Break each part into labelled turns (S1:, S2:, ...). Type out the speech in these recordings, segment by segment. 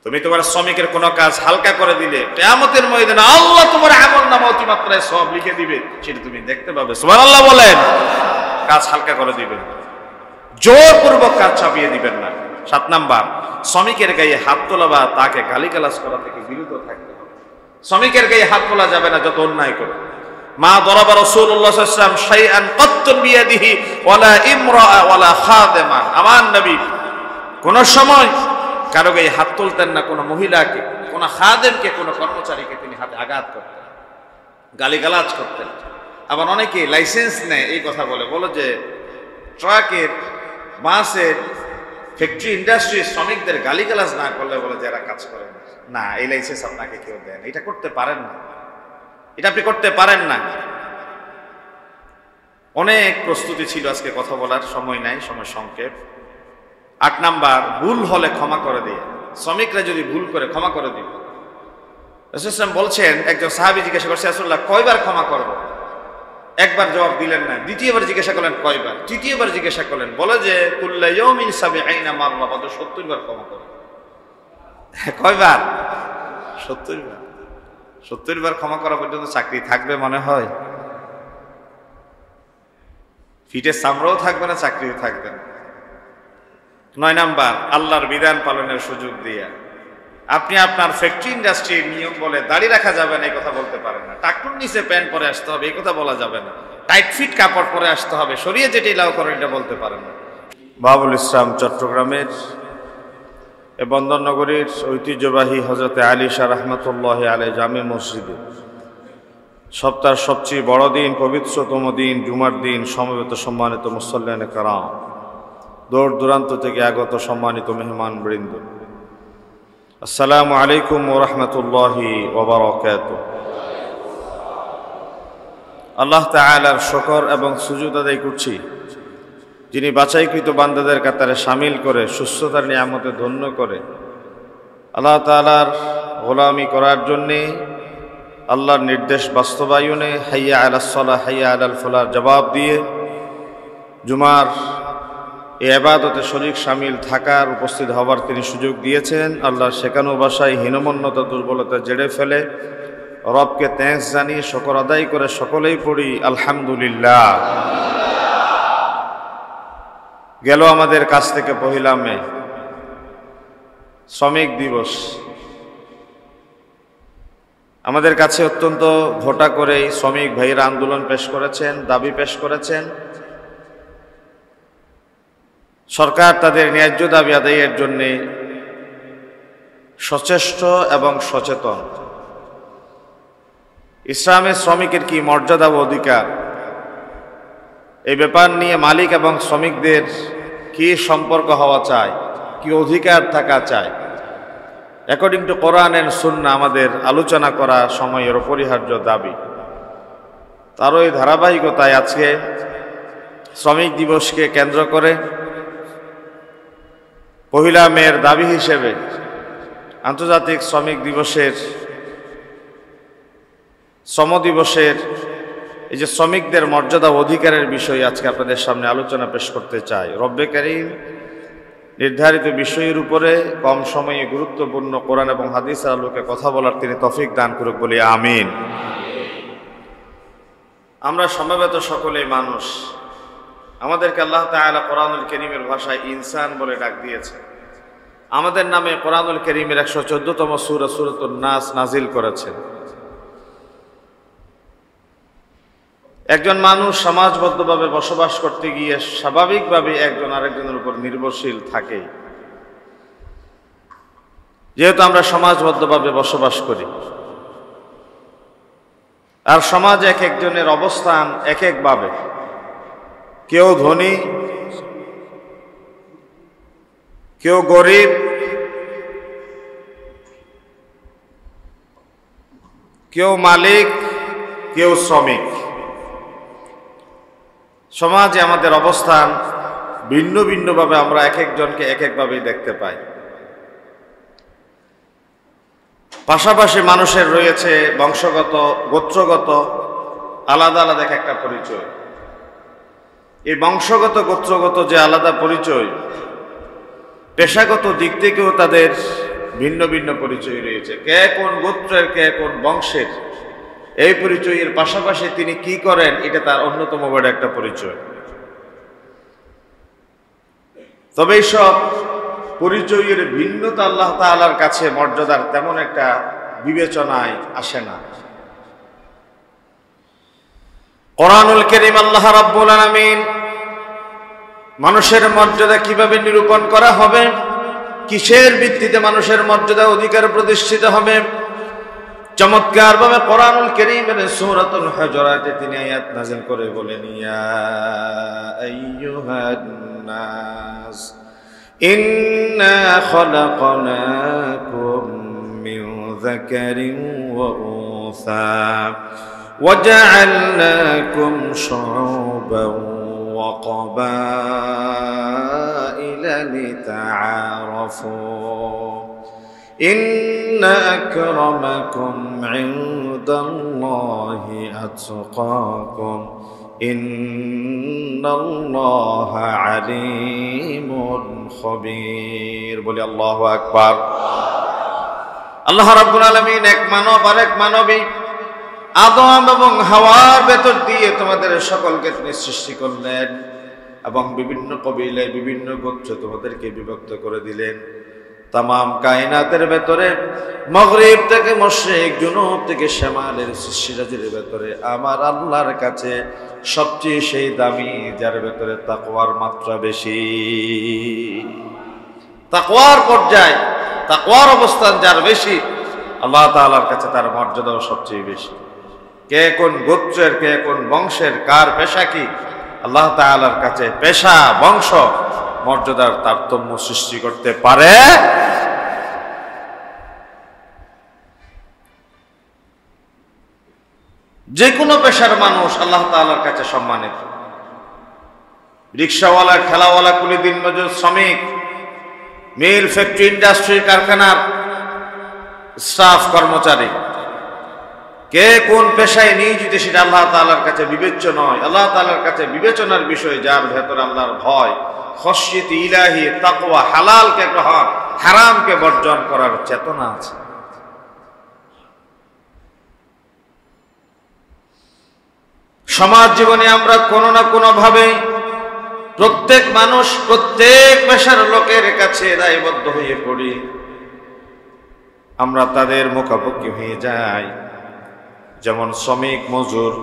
S1: তুমি তোমার শ্রমিকের কোনো কাজ হালকা করে দিলে কিয়ামতের ময়দানে আল্লাহ তোমার আমলনামা অতিমাত্রায় সওয়াব লিখে দিবে, সেটা তুমি দেখতে পাবে। সুবহানাল্লাহ বলেন। কাজ হালকা করে দিবেন, জোরপূর্বক কাজ চাপিয়ে দিবেন না। 7 নাম্বার, শ্রমিকের গায়ে হাত তোলা বা তাকে গালিগালাজ করা থেকে বিরত থাকতে হবে। শ্রমিকের গায়ে হাত তোলা যাবে না যত অন্যায় করে। মা দরাবা রাসূলুল্লাহ সাল্লাল্লাহু আলাইহি ওয়াসাল্লাম শাইআন কাত্তুন বিয়াদিহি ওয়ালা ইমরাআ ওয়ালা খাদিমান। আমার নবী কোন সময় কারো গায়ে হাত তুলতেন না, কোনো মহিলাকে, কোনো খাদেমকে, কোনো কর্মচারীকে তিনি হাতে আঘাত করতেন, গালিগালাজ করতেন। আবার অনেকে লাইসেন্স নেয় এই কথা বলে যে ট্রাকের, বাসের, ফ্যাক্টরি, ইন্ডাস্ট্রি শ্রমিকদের গালিগালাজ না করলে বলে যারা কাজ করেন না, এই লাইসেন্স আপনাকে কেউ দেন, এটা করতে পারেন না, এটা আপনি করতে পারেন না। অনেক প্রস্তুতি ছিল, আজকে কথা বলার সময় নাই, সময় সংক্ষেপ। 8 নাম্বার, ভুল হলে ক্ষমা করে দিয়ে। শ্রমিকরা যদি ভুল করে ক্ষমা করে দিবে। রাসূল বলছেন, একজন সাহাবী জিজ্ঞাসা করছে, রাসূলুল্লাহ কয়বার ক্ষমা করব? একবার জবাব দিলেন না, দ্বিতীয়বার জিজ্ঞাসা করলেন কয়বার, তৃতীয়বার জিজ্ঞাসা করলেন, বলে যে কুল্লা ইয়াউমিন ৭০ মাররা, ৭০ বার ক্ষমা করো। কয়বার? ৭০ বার। ৭০ বার ক্ষমা করা পর্যন্ত চাকরি থাকবে মনে হয়? ফিটের চামড়াও থাকবে না, চাকরিও থাকবে না। 9 নাম্বার, আল্লাহর বিধান পালনের সুযোগ দিয়া। আপনি আপনার ফ্যাক্টরি, ইন্ডাস্ট্রির নিয়ম বলে দাড়ি রাখা যাবে না, এই কথা বলতে পারেন না। টাকটুর নিচে প্যান্ট পরে আসতে হবে, এই কথা বলা যাবে না। টাইট ফিট কাপড় পরে আসতে হবে, শরীয়ত যেটা এলাও করেন এটা বলতে পারেন না। বাবুল ইসলাম চট্টগ্রামের এ বন্দরনগরীর ঐতিহ্যবাহী হযরতে আলী শাহ রাহমাতুল্লাহি আলাইহি জামে মসজিদে সপ্তাহের সবচেয়ে বড় দিন, পবিত্রতম দিন, জুমার দিন সমবেত সম্মানিত মুসল্লিয়ানে কেরাম, দূর দূরান্ত থেকে আগত সম্মানিত মেহমান বৃন্দ, আসসালামু আলাইকুম ওয়া রাহমাতুল্লাহি ওয়া বারাকাতুহু। আল্লাহ তাআলার শুকর এবং সুজুদ আদায় করছি, যিনি বাছাইকৃত বান্দাদের কাতারে শামিল করে সুস্থতার নিয়ামতে ধন্য করে আল্লাহ তাআলার গোলামি করার জন্যে, আল্লাহর নির্দেশ বাস্তবায়নে হাইয়া আলাস সালাহ হাইয়া আলাল ফালাহ জবাব দিয়ে জুমার এই ইবাদতে শরীক শামিল থাকার, উপস্থিত হবার তিনি সুযোগ দিয়েছেন। আল্লাহর শেখানো ভাষায় হীনমন্যতা, দুর্বলতা জেড়ে ফেলে রবকে থ্যাঙ্কস জানিয়ে শুকর আদায় করে সকলেই পড়ি আলহামদুলিল্লাহ। গেল আমাদের কাছ থেকে 1 মে শ্রমিক দিবস। আমাদের কাছে অত্যন্ত ঘটা করে শ্রমিক ভাইয়েরা আন্দোলন পেশ করেছেন, দাবি পেশ করেছেন। সরকার তাদের ন্যায্য দাবি আদায়ের জন্য সচেষ্ট এবং সচেতন। ইসলামে শ্রমিকের কি মর্যাদা ও অধিকার, এই ব্যাপার নিয়ে মালিক এবং শ্রমিকদের কি সম্পর্ক হওয়া চাই, কি অধিকার থাকা চাই, অ্যাকর্ডিং টু কোরআন এন্ড সুন্নাহ আমাদের আলোচনা করা সময়ের অপরিহার্য দাবি। তারই ধারাবাহিকতায় আজকে শ্রমিক দিবসকে কেন্দ্র করে 1 মের দাবি হিসেবে আন্তর্জাতিক শ্রমিক দিবসের, শ্রম দিবসের এই যে শ্রমিকদের মর্যাদা অধিকারের বিষয়ে আজকে আপনাদের সামনে আলোচনা পেশ করতে চাই। রব্বে কারীম নির্ধারিত বিষয়ের উপরে কম সময়ে গুরুত্বপূর্ণ কোরআন এবং হাদিসের আলোকে কথা বলার তিনি তৌফিক দান করুক বলি আমিন। আমরা সমবেত সকলেই মানুষ। আমাদেরকে আল্লাহ তাআলা কোরআনুল কারীমের ভাষায় ইনসান বলে ডাক দিয়েছে। আমাদের নামে কোরআনুল কারীমের 114তম সূরা সূরাতুন নাস নাজিল করেছেন। একজন মানুষ সমাজবদ্ধভাবে বসবাস করতে গিয়ে স্বাভাবিকভাবে একজন আরেকজনের উপর নির্ভরশীল থাকে। যেহেতু আমরা সমাজবদ্ধভাবে বসবাস করি, আর সমাজ এক একজনের অবস্থান এক একভাবে, কেউ ধনী, কেউ গরিব, কেউ মালিক, কেউ শ্রমিক। সমাজে আমাদের অবস্থান ভিন্ন ভিন্নভাবে, আমরা এক একজনকে এক একভাবেই দেখতে পাই। পাশাপাশি মানুষের রয়েছে বংশগত, গোত্রগত আলাদা আলাদা একটা পরিচয়। এই বংশগত, গোত্রগত যে আলাদা পরিচয়, পেশাগত দিক থেকেও তাদের ভিন্ন ভিন্ন পরিচয় রয়েছে, কে কোন গোত্রের, কে কোন বংশের। এই পরিচয়ের পাশাপাশি তিনি কি করেন, এটা তার অন্যতম বড় একটা পরিচয়। তবে এইসব পরিচয়ের ভিন্নতা আল্লাহ তাআলার কাছে মর্যাদার তেমন একটা বিবেচনায় আসে না। কোরআনুল কারীম আল্লাহ রাব্বুল আলামিন মানুষের মর্যাদা কিভাবে নিরূপণ করা হবে, কিসের ভিত্তিতে মানুষের মর্যাদা অধিকার প্রতিষ্ঠিত হবে, চমৎকার ভাবে কোরআনুল কারীমের সূরাতুল হুজুরাতে তিনি আয়াত নাযিল করে বলেন, ইয়া আইয়ুহান নাস ইন্না খালাকনাকুম মিন যাকারিন ওয়া উনসা وجعلناكم شعوبا وقبائل لتعارفوا إن أكرمكم عند الله أتقاكم إن الله عليم خبير বলি আল্লাহু আকবার। আল্লাহ রাব্বুল আলামিন এক মানব আর এক মানবী আদম এবং হাওয়ার ভেতর দিয়ে তোমাদের সকলকে তিনি সৃষ্টি করলেন এবং বিভিন্ন কবিলায় বিভিন্ন গোত্র তোমাদেরকে বিভক্ত করে দিলেন। তামাম কায়নাতের ভেতরে মাগরিব থেকে মশরিক, জুনুব থেকে শামালের সৃষ্টিরাজির ভেতরে আমার আল্লাহর কাছে সবচেয়ে সেই দামি যার ভেতরে তাকওয়ার মাত্রা বেশি, তাকওয়ার পর্যায়, তাকওয়ার অবস্থান যার বেশি, আল্লাহ তাআলার কাছে তার মর্যাদাও সবচেয়ে বেশি। কে কোন গোত্রের, কে কোন বংশের, কার পেশা কি, আল্লাহ তাআলার কাছে পেশা, বংশ, মর্যাদার তারতম্য সৃষ্টি করতে পারে। যে কোনো পেশার মানুষ আল্লাহ তাআলার কাছে সম্মানিত। রিকশাওয়ালা, ঠেলাওয়ালা, কুলি দিন মজুর, শ্রমিক, মিল, ফ্যাক্টরি, ইন্ডাস্ট্রি, কারখানার স্টাফ, কর্মচারী, কে কোন পেশায় নিয়োজিত সেটা আল্লাহ তাআলার কাছে বিবেচ্য নয়। আল্লাহ তাআলার কাছে বিবেচনার বিষয় যার ভেতর আল্লাহর ভয়, খশিয়ত ইলাহি, তাকওয়া, হালালকে গ্রহণ, হারামকে বর্জন করার চেতনা আছে। সমাজ জীবনে আমরা কোনো না কোনো ভাবে প্রত্যেক মানুষ প্রত্যেক পেশার লোকের কাছে দায়বদ্ধ হয়ে পড়ি, আমরা তাদের মুখাপেক্ষি হয়ে যাই। যেমন শ্রমিক, মজুর,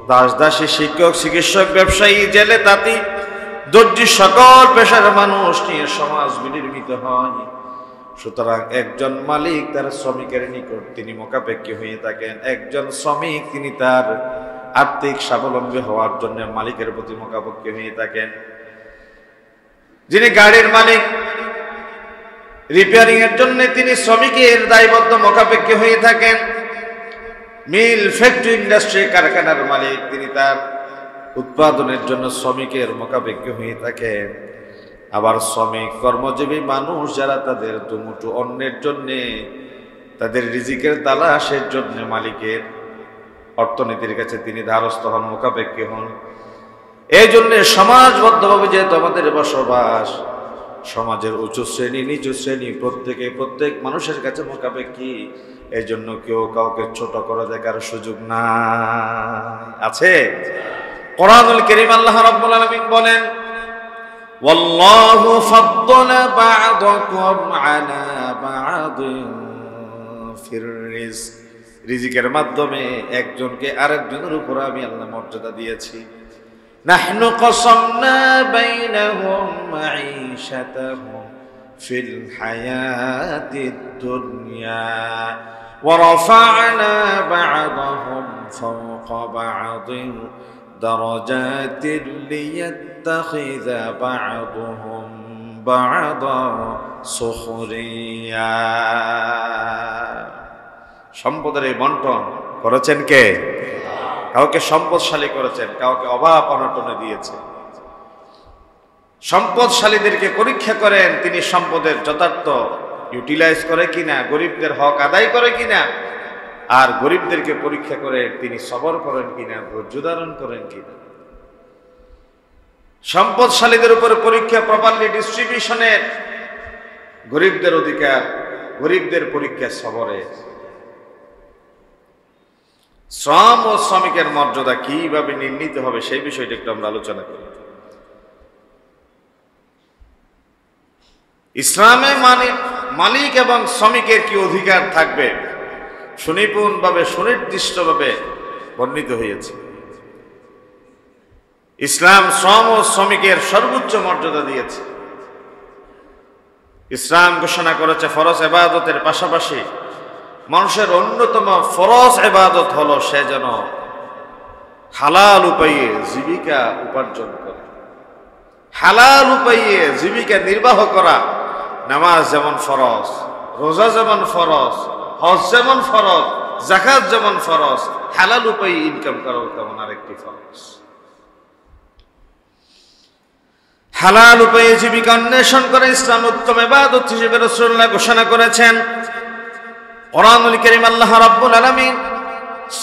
S1: দাস দাসী, শিক্ষক, চিকিৎসক, ব্যবসায়ী, জেলে, তাঁতি, দর্জি, সকল পেশার মানুষ নিয়ে সমাজ বিনির্মিত হয়। সুতরাং একজন মালিক তার শ্রমিকের নিকট তিনি মুখাপেক্ষি হয়ে থাকেন, একজন শ্রমিক তিনি তার আর্থিক স্বাবলম্বী হওয়ার জন্য মালিকের প্রতি মুখাপেক্ষি হয়ে থাকেন। যিনি গাড়ির মালিক, রিপেয়ারিং এর জন্য তিনি শ্রমিকের দায়বদ্ধ মুখাপেক্ষি হয়ে থাকেন। মিল, ফ্যাক্টরি, ইন্ডাস্ট্রি, কারখানার মালিক তিনি তার উৎপাদনের জন্য শ্রমিকের মুখাপেক্ষি হয়ে থাকেন। আবার শ্রমিক, কর্মজীবী মানুষ যারা তাদের দুমুঠো অন্যের জন্যে, তাদের রিজিকের তালাশের জন্য মালিকের অর্থনীতির কাছে তিনি ধারস্থ হন, মুখাপেক্ষি হন। এই জন্য সমাজবদ্ধভাবে যে তোমাদের বসবাস, সমাজের উঁচু শ্রেণী, নিচু শ্রেণী, প্রত্যেক মানুষের কাছে মুখাপেক্ষি। এই জন্য কেউ কাউকে ছোট করে দেখার সুযোগ নাই, আছে? কোরআনুল কারীম আল্লাহ রাব্বুল আলামিন বলেন, ওয়াল্লাহু ফাদ্দালা বা'দাকুম আলা বা'দিন ফির রিজক। রিজিকের মাধ্যমে একজনকে আরেকজনের উপর আমি আল্লাহ মর্যাদা দিয়েছি। নাহনু কাসামনা বাইনাহুম মাঈশাতাহুম ফিল হায়াতিদ দুনিয়া ওয়া রাফা'না বা'দাহুম ফাওকা বা'দিন দারাজাতিন লিয়াত্তাখিযা বা'দুহুম বা'দান সুখরিয়া। সম্পদের এই বন্টন করেছেন কে? কাউকে সম্পদশালী করেছেন, কাউকে অভাব অনটনে দিয়েছেন। সম্পদশালীদেরকে পরীক্ষা করেন তিনি সম্পদের যথার্থ ইউটিলাইজ করে কিনা, গরিবদের হক আদায় করে কিনা। আর গরিবদেরকে পরীক্ষা করেন তিনি সবর করেন কিনা, ধৈর্য ধারণ করেন কিনা। সম্পদশালীদের উপরে পরীক্ষা প্রপারলি ডিস্ট্রিবিউশনের, গরিবদের অধিকার গরিবদের পরীক্ষা সবরে। শ্রম ও শ্রমিকের মর্যাদা কিভাবে নির্ণীত হবে সেই বিষয়টা একটু আমরা আলোচনা করি। ইসলামে মালিক এবং শ্রমিকের কি অধিকার থাকবে সুনিপুণভাবে সুনির্দিষ্টভাবে বর্ণিত হয়েছে। ইসলাম শ্রম ও শ্রমিকের সর্বোচ্চ মর্যাদা দিয়েছে। ইসলাম ঘোষণা করেছে ফরজ ইবাদতের পাশাপাশি মানুষের অন্যতম ফরজ ইবাদত হলো সে যেন হালাল উপায়ে জীবিকা উপার্জন করে। হালাল উপায়ে জীবিকা নির্বাহ করা নামাজ যেমন ফরজ, রোজা যেমন ফরজ, হজ যেমন ফরজ, যাকাত যেমন ফরজ, হালাল উপায়ে ইনকাম করাও তেমন আরেকটি ফরজ। হালাল উপায়ে জীবিকা অন্বেষণ করে ইসলাম উত্তম ইবাদত হিসেবে রাসূলুল্লাহ ঘোষণা করেছেন। কোরআনুল কারীম আল্লাহ রাব্বুল আলামিন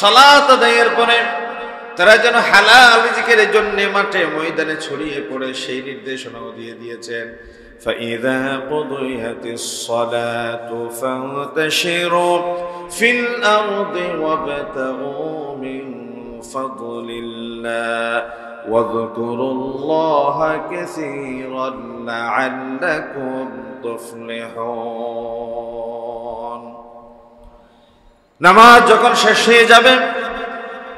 S1: সালাত আদায়ের পরে তারা যেন হালাল রিজিকের জন্য মাঠে ময়দানে ছড়িয়ে পড়ে সেই নির্দেশনাও দিয়ে দিয়েছেন। فَإِذَا قُضِيَتِ الصَّلَاةُ فَانتَشِرُوا فِي الْأَرْضِ وَابْتَغُوا مِنْ فَضْلِ اللَّهِ وَاذْكُرُوا اللَّهَ كَثِيرًا لَعَلَّكُمْ تُفْلِحُونَ। নামাজ যখন শেষ হয়ে যাবে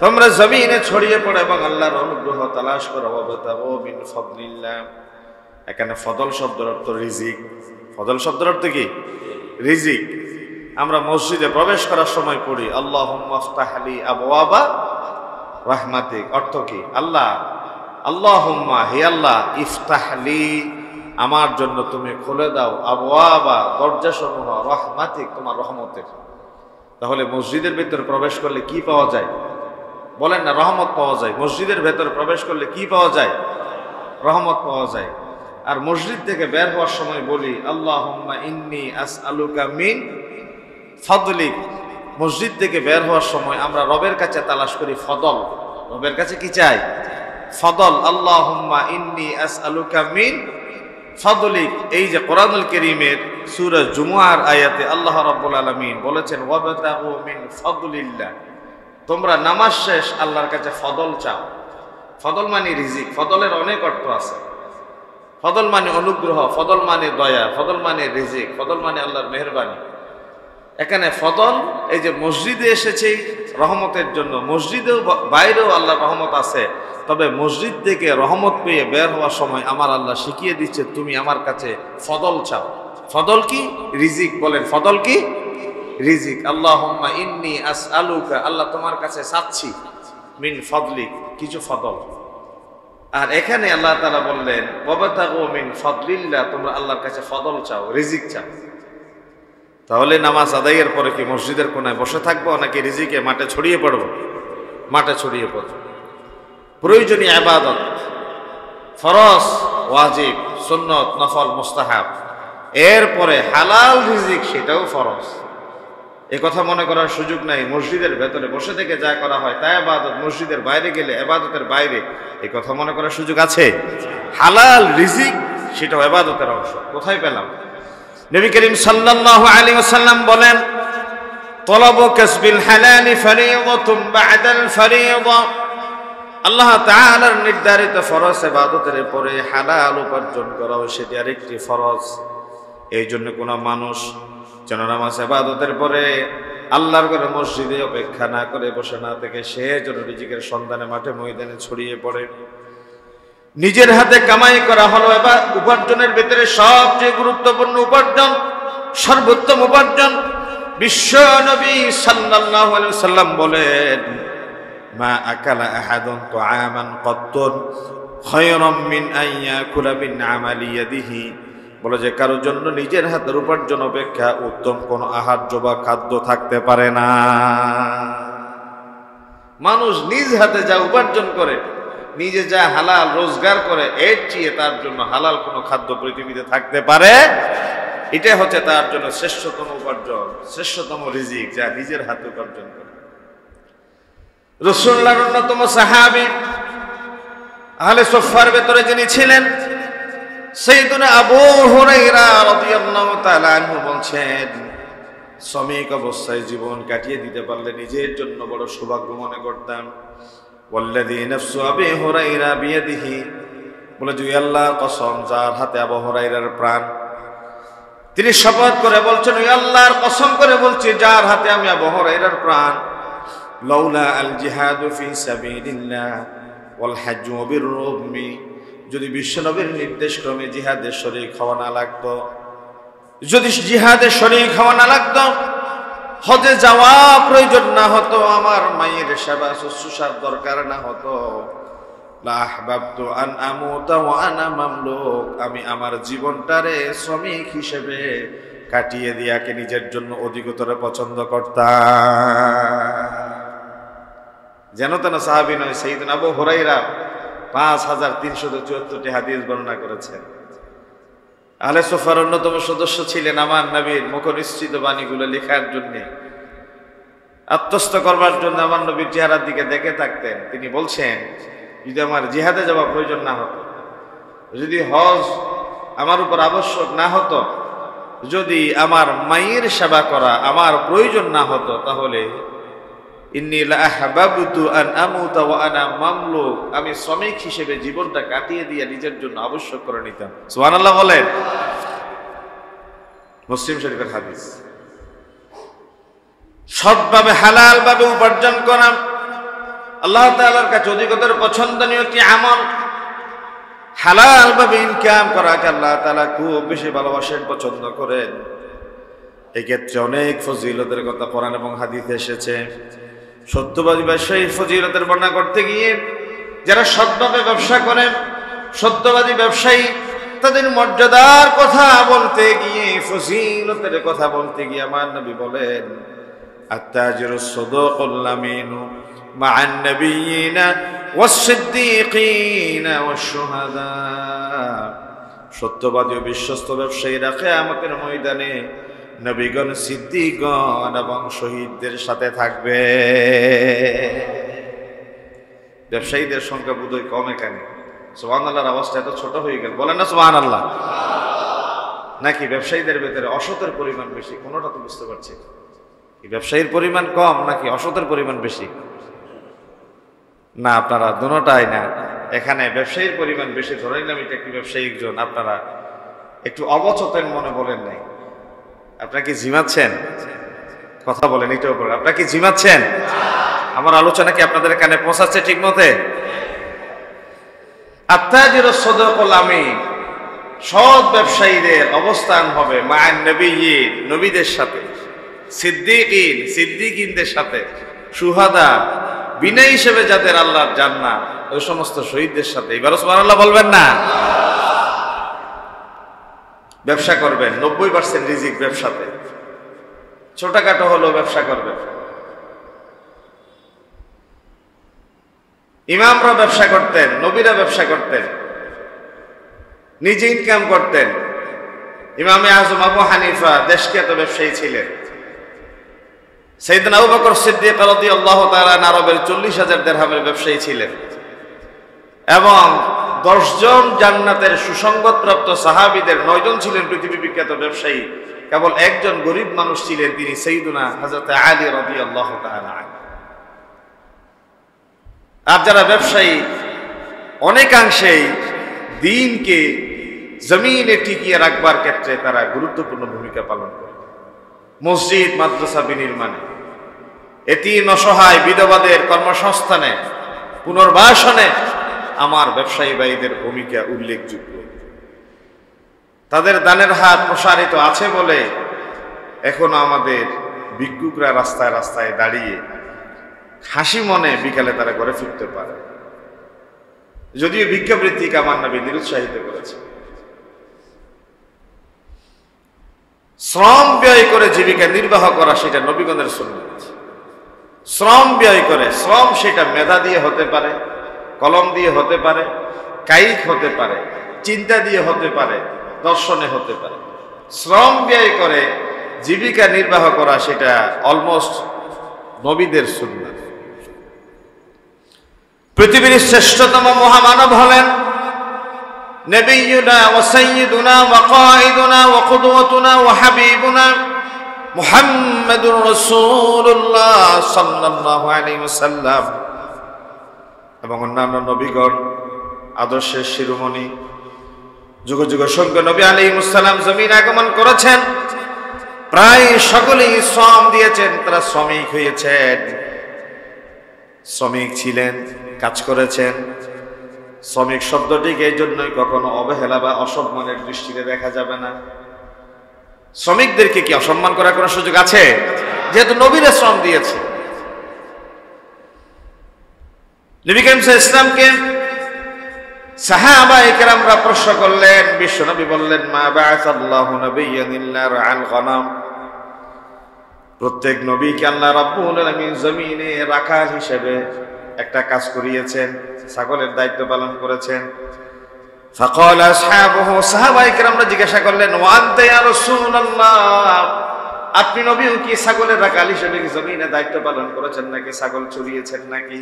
S1: তোমরা জমিনে ছড়িয়ে পড়ে এবং আল্লাহর অনুগ্রহ তালাশ করো। ওয়াবতাগু মিন ফাদলিল্লাহ, এখানে ফদল শব্দের অর্থ রিজিক। ফদল শব্দের অর্থ কি? রিজিক। আমরা মসজিদে প্রবেশ করার সময় পড়ি আল্লাহুম্মা আফতাহ লি আবওয়াবা রাহমাতিক। অর্থ কি? আল্লাহ, আল্লাহুম্মা, হে আল্লাহ, ইফতাহ লি, আমার জন্য তুমি খুলে দাও, আবওয়াবা, দরজাসমূহ, রাহমাতিক, তোমার রহমতের। তাহলে মসজিদের ভিতরে প্রবেশ করলে কি পাওয়া যায়? বলেন না, রহমত পাওয়া যায়। মসজিদের ভেতরে প্রবেশ করলে কি পাওয়া যায়? রহমত পাওয়া যায়। আর মসজিদ থেকে বের হওয়ার সময় বলি আল্লাহুম্মা ইন্নী আসআলুকা মিন ফাদলিক। মসজিদ থেকে বের হওয়ার সময় আমরা রবের কাছে তালাশ করি ফদল। রবের কাছে কি চাই? ফদল। আল্লাহুম্মা ইন্নী আসআলুকা মিন ফাদলিক। এই যে কোরআনুল কারীমের সূরা জুমুআর আয়াতে আল্লাহ রাব্বুল আলামিন বলেছেন ওয়াবতাগু মিন ফাদলিল্লাহ, তোমরা নামাজ শেষ আল্লাহর কাছে ফদল চাও। ফদল মানে রিজিক। ফদলের অনেক অর্থ আছে। ফদল মানে অনুগ্রহ, ফদল মানে দয়া, ফদল মানে রিজিক, ফদল মানে আল্লাহর মেহেরবানি। এখানে ফদল এই যে মসজিদে এসেছে রহমতের জন্য, মসজিদেও বাইরেও আল্লাহর রহমত আছে। তবে মসজিদ থেকে রহমত পেয়ে বের হওয়ার সময় আমার আল্লাহ শিখিয়ে দিচ্ছে তুমি আমার কাছে ফদল চাও। ফদল কি? রিজিক। বলেন ফদল কি? রিজিক। আল্লাহুম্মা ইন্নী আসআলুকা, আল্লাহ তোমার কাছে চাচ্ছি, মিন ফাদলিক, কিছু ফদল। আর এখানে আল্লাহ তাআলা বললেন ওয়াবতাগু মিন ফাদলিল্লাহ, তোমরা আল্লাহর কাছে ফদল চাও, রিজিক চাও। তাহলে নামাজ আদায়ের পরে কি মসজিদের কোনায় বসে থাকবো নাকি রিজিকে মাঠে ছড়িয়ে পড়বো? মাঠে ছড়িয়ে পড়ব। প্রয়োজনীয় ইবাদত, ফরজ, ওয়াজিব, সুন্নত, নফল, মুস্তাহাব, এরপরে হালাল রিজিক, সেটাও ফরজ। এ কথা মনে করার সুযোগ নাই মসজিদের ভেতরে বসে থেকে যা করা হয় তা ইবাদত, মসজিদের বাইরে গেলে ইবাদতের বাইরে, এই কথা মনে করার সুযোগ আছে? হালাল রিজিক সেটাও ইবাদতের অংশ। কোথায় পেলাম? নবী করিম সাল্লাল্লাহু আলাইহি ওয়াসাল্লাম বলেন তলবু কাসবিল হালালি ফরিয়দাতুন বা'দাল ফরিয়দা। আল্লাহ তাআলার নির্ধারিত ফরজ ইবাদতের পরে হালাল উপার্জন করা সেটি আরেকটি ফরজ। এই জন্য কোন মানুষ যেন নামাজ ইবাদতের পরে আল্লাহর ঘরে মসজিদে অপেক্ষা না করে বসে না থেকে সে যেন রিজিকের সন্ধানে মাঠে ময়দানে ছড়িয়ে পড়ে। নিজের হাতে কামাই করা হলো এবার উপার্জনের ভিতরে সবচেয়ে গুরুত্বপূর্ণ উপার্জন, সর্বোত্তম উপার্জন। বিশ্ব নবী সাল্লাল্লাহু আলাইহি ওয়াসাল্লাম বলেন মা আকালা আহাদুন তুআমান কত্তুন খায়রাম মিন আন ইয়াকুলা মিন আমালি ইয়াদিহি। বলে যে কারোর জন্য নিজের হাতের উপার্জন অপেক্ষা উত্তম কোন আহার্য বা খাদ্য থাকতে পারে না। মানুষ নিজ হাতে যা উপার্জন করে, নিজে যা হালাল রোজগার করে, এর চেয়ে তার জন্য হালাল কোনো খাদ্য পৃথিবীতে থাকতে পারে? এটা হচ্ছে তার জন্য শ্রেষ্ঠতম উপার্জন, শ্রেষ্ঠতম রিজিক, যা নিজের হাতে উপার্জন করে। রাসূলুল্লাহর অন্যতম সাহাবী আহলে সুফফার ভেতরে যিনি ছিলেন সাইয়্যিদুনা আবু হুরায়রা রাদিয়াল্লাহু তাআলা আনহু বলছেন শ্রমিক অবস্থায় জীবন কাটিয়ে দিতে পারলে নিজের জন্য বড় সৌভাগ্য মনে করতাম। ওয়াল্লাযী নাফসু আবি হুরায়রা বিয়াদিহি, বলে যে আল্লাহর কসম, যার হাতে আবু হুরায়রার প্রাণ, তিনি শপথ করে বলছেন, ওই আল্লাহর কসম করে বলছি যার হাতে আমি আবু হুরায়রার প্রাণ, লাউলা আল জিহাদু ফি সাবিলিল্লাহ ওয়াল হাজ্জু বির রুমি, যদি বিশ্বনবীর নির্দেশ ক্রমে জিহাদের শরীক হওয়া না লাগতো, যদি জিহাদের শরীক হওয়া না লাগতো, হজে যাওয়া প্রয়োজন না হতো, আমার মায়ের সেবা শুশ্রূষার দরকার না হতো, লা আহবাবতু আন আমুতা ওয়া আনা মামলুক, আমি আমার জীবনটারে শ্রমিক হিসেবে কাটিয়ে দিয়াকে নিজের জন্য অধিকতর পছন্দ করতাম। যেন তেন সাহাবী নয়, সাইয়েদনা আবু হুরায়রা 5374টি হাদিস বর্ণনা করেছেন। আহলে সুফার অন্যতম সদস্য ছিলেন, আমার নবীর মুখনিসৃত বাণীগুলো লেখার জন্য, আত্মস্থ করবার জন্য আমার নবীর চেহারার দিকে দেখে থাকতেন। তিনি বলছেন, যদি আমার জিহাদে যাওয়া প্রয়োজন না হতো, যদি হজ আমার উপর আবশ্যক না হতো, যদি আমার মায়ের সেবা করা আমার প্রয়োজন না হতো, তাহলে ইন্নী লা আহবাবতু আন আমুতা ওয়া আনা মামলুক, আমি শ্রমিক হিসেবে জীবনটা কাটিয়ে দিয়ে নিজের জন্য আবশ্যক করে নিতাম। সুবহানাল্লাহ বলেন। মুসলিম শরীফের হাদিস। সৎভাবে হালাল ভাবে উপার্জন করা আল্লাহ তাআলার কাছে অধিকতর পছন্দনীয় একটি আমল। হালাল ভাবে ইনকাম করাকে আল্লাহ তাআলা খুব বেশি ভালোবাসেন, পছন্দ করেন। এক্ষেত্রে অনেক ফজিলতের কথা কোরআন এবং হাদিসে এসেছে। সত্যবাদী ব্যবসায়ী ফজিলতের বর্ণনা করতে গিয়ে, যারা সৎভাবে ব্যবসা করেন, সত্যবাদী ব্যবসায়ী, তাদের মর্যাদার কথা বলতে গিয়ে, ফজিলতের কথা বলতে গিয়ে আমার নবী বলেন, আত-তাজিরুস সাদুকুল আমিনু মা'আন নাবিয়্যিনা ওয়াস-সিদ্দীকিনা ওয়াশ-শুহাদা, সত্যবাদী ও বিশ্বস্ত ব্যবসায়ীরা কিয়ামতের ময়দানে নবীগণ, সিদ্দিকগণ এবং শহীদদের সাথে থাকবে। ব্যবসায়ীদের সংখ্যা বোধহয় কম এখানে। সুবহানাল্লাহর আওয়াজটা এত ছোট হয়ে গেল, বলেন না সুবহানাল্লাহ? নাকি ব্যবসায়ীদের ভেতরে অসতের পরিমাণ বেশি? কোনোটা তো বুঝতে পারছি। ব্যবসায়ীর পরিমাণ কম নাকি অসতের পরিমাণ বেশি? না, আপনারা দুটোটাই না। এখানে ব্যবসায়ীর পরিমাণ বেশি ধরে নিলাম, এটা একটি ব্যবসায়িক জন। আপনারা একটু অবচেতন মনে বলেন নাই? আপনারা কি জিমাচ্ছেন? কথা বলেন এটার উপর। আপনারা কি জিমাচ্ছেন? আমার আলোচনা কি আপনাদের কানে পৌঁছাচ্ছে ঠিক মতে? আত-তাজিরুস সাদুকুল আমিন, সৎ ব্যবসায়ীদের অবস্থান হবে মা'আন নাবিয়্যিন, নবীদের সাথে, সিদ্দিকিন, সিদ্দিকিনদের সাথে, শুহাদা, বিনয়ী হিসেবে যাদের আল্লাহর জান্নাত, ওই সমস্ত শহীদদের সাথে। এবার সুবহানাল্লাহ বলবেন না? ব্যবসা করবেন, 90% রিজিক ব্যবসাতে। ছোটখাটো হলেও ব্যবসা করবেন। ইমামরা ব্যবসা করতেন, নবীরা ব্যবসা করতেন, নিজে ইনকাম করতেন। ইমামে আজম আবু হানিফা দেশখ্যাত ব্যবসায়ী ছিলেন। সাইয়েদনা আবু বকর সিদ্দিক রাদিয়াল্লাহু তাআলা আরবের 40,000 দিরহামের ব্যবসায়ী ছিলেন, এবং 10 জন জান্নাতের সুসংবাদপ্রাপ্ত সাহাবীদের 9 জন ছিলেন পৃথিবী বিখ্যাত ব্যবসায়ী। কেবল একজন গরিব মানুষ ছিলেন, তিনি সাইয়েদনা হযরত আলী রাদিয়াল্লাহু তাআলা। আর যারা ব্যবসায়ী, অনেকাংশেই দ্বীনকে জমিনে টিকিয়ে রাখবার ক্ষেত্রে তারা গুরুত্বপূর্ণ ভূমিকা পালন করে। মসজিদ মাদ্রাসা বিনির্মাণে, এতিম অসহায় বিধবাদের কর্মসংস্থানে, পুনর্বাসনে আমার ব্যবসায়ী ভাইদের ভূমিকা উল্লেখযোগ্য। তাদের দানের হাত প্রসারিত আছে বলে এখনো আমাদের ভিক্ষুকরা রাস্তায় রাস্তায় দাঁড়িয়ে হাসি মনে বিকালে তারা ঘরে ফিরতে পারে। যদিও ভিক্ষাবৃত্তিকে আমার নবী নিরুৎসাহিত করেছে। শ্রম ব্যয় করে জীবিকা নির্বাহ করা সেটা নবীগণের সুন্নাত। শ্রম ব্যয় করে, শ্রম সেটা মেধা দিয়ে হতে পারে, কলম দিয়ে হতে পারে, কায়িক হতে পারে, চিন্তা দিয়ে হতে পারে, দর্শনে হতে পারে। শ্রম ব্যয় করে জীবিকা নির্বাহ করা সেটা অলমোস্ট নবীদের সুন্নাত। পৃথিবীর শ্রেষ্ঠতম মহামানব হলেন নবিয়ুনা ওয়া সাইয়্যিদুনা ওয়া কায়িদুনা ওয়া কুদওয়াতুনা ওয়া হাবিবুনা মুহাম্মাদুর রাসূলুল্লাহ সাল্লাল্লাহু আলাইহি ওয়াসাল্লাম এবং অন্যান্য নবীগণ আদর্শের শিরোমণি যুগ যুগ সঙ্গে নবী আলাইহিস সালাম জমিন আগমন করেছেন, প্রায় সকলেই শ্রম দিয়েছেন, তারা শ্রমিক হয়েছেন, শ্রমিক ছিলেন, কাজ করেছেন। শ্রমিক শব্দটিকে এই জন্যই কখনো অবহেলা বা অসম্মানের দৃষ্টিতে দেখা যাবে না। শ্রমিকদেরকে কি অসম্মান করার কোনো সুযোগ আছে? যেহেতু নবীরা শ্রম দিয়েছে। নবী করিম সাল্লাল্লাহু আলাইহি ওয়াসাল্লামকে সাহাবায়ে কেরামরা প্রশ্ন করলেন, বিশ্বনবী বললেন, মা বাআসাল্লাহু নাবিয়্যান ইল্লা রাআল গনাম। প্রত্যেক নবীকে আল্লাহ রাব্বুল আলামিন জমিনে রাখাল হিসেবে একটা কাজ করিয়েছেন, ছাগলের দায়িত্ব পালন করেছেন। ফাকাল আসহাবুহু, সাহাবায়ে কেরামরা জিজ্ঞাসা করলেন, ওয়া আনতা ইয়া রাসূলুল্লাহ, আপনি নবীও কি ছাগলের রাখাল হিসেবে কি জমিনে দায়িত্ব পালন করেছেন নাকি ছাগল চড়িয়েছেন নাকি?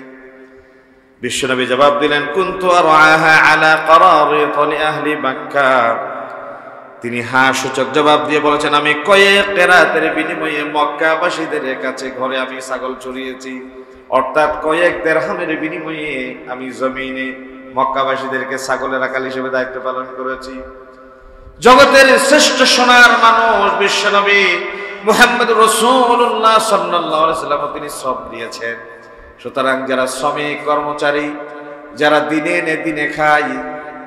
S1: বিশ্বনবী জবাব দিলেন, কুনতু আরআহা আলা কারারিত লিআহলি মক্কা। তিনি হ্যাঁ সূচক জবাব দিয়ে বলেছেন, আমি কয়েক কেরাতের বিনিময়ে মক্কাবাসীদের কাছে ঘরে আমি ছাগল চড়িয়েছি, অর্থাৎ কয়েক দিরহামের বিনিময়ে আমি জমিনে মক্কাবাসীদেরকে ছাগলের রাখাল হিসেবে দায়িত্ব পালন করেছি। জগতের শ্রেষ্ঠ সোনার মানুষ বিশ্বনবী মুহাম্মদুর রাসূলুল্লাহ সাল্লাল্লাহু আলাইহি ওয়াসাল্লাম তিনি সব দিয়েছেন। সুতরাং যারা শ্রমিক কর্মচারী, যারা দিনে এনে দিনে খায়,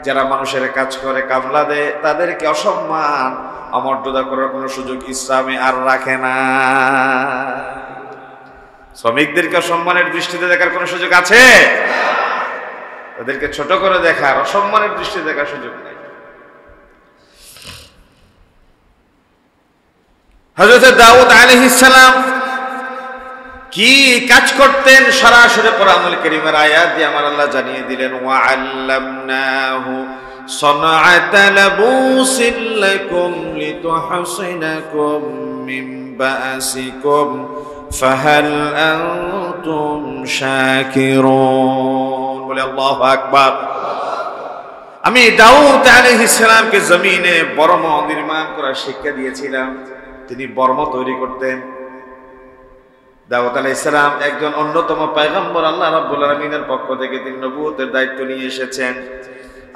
S1: যারা মানুষের কাজ করে, কামলা দেয়, তাদেরকে অসম্মান অমর্যাদা করার কোনো সুযোগ ইসলামে আর রাখে না। শ্রমিকদেরকে অসম্মানের দৃষ্টিতে দেখার কোনো সুযোগ আছে? তাদেরকে ছোট করে দেখার, অসম্মানের দৃষ্টিতে দেখার সুযোগ নেই। হযরত দাউদ আলাইহিস সালাম কি কাজ করতেন সরাসরি কোরআনুল কারীমের আয়াত দিয়ে আমার আল্লাহ জানিয়ে দিলেন, ওয়া আল্লামনাহু সানাআতা লাবুসিল লাকুম লিতুহসিনাকুম মিন বাসিকুম ফাহাল আনতুম শাকিরুন। বলে আল্লাহু আকবার। আমি দাউদ আলাইহিস সালামকে জমিনে বর্ম নির্মাণ করার শিক্ষা দিয়েছিলাম। তিনি বর্ম তৈরি করতেন। দাউদ আলাইহিস সালাম একজন অন্যতম পয়গম্বর, আল্লাহ রাব্বুল আলামিনের পক্ষ থেকে তিনি নবুয়তের দায়িত্ব নিয়ে এসেছেন।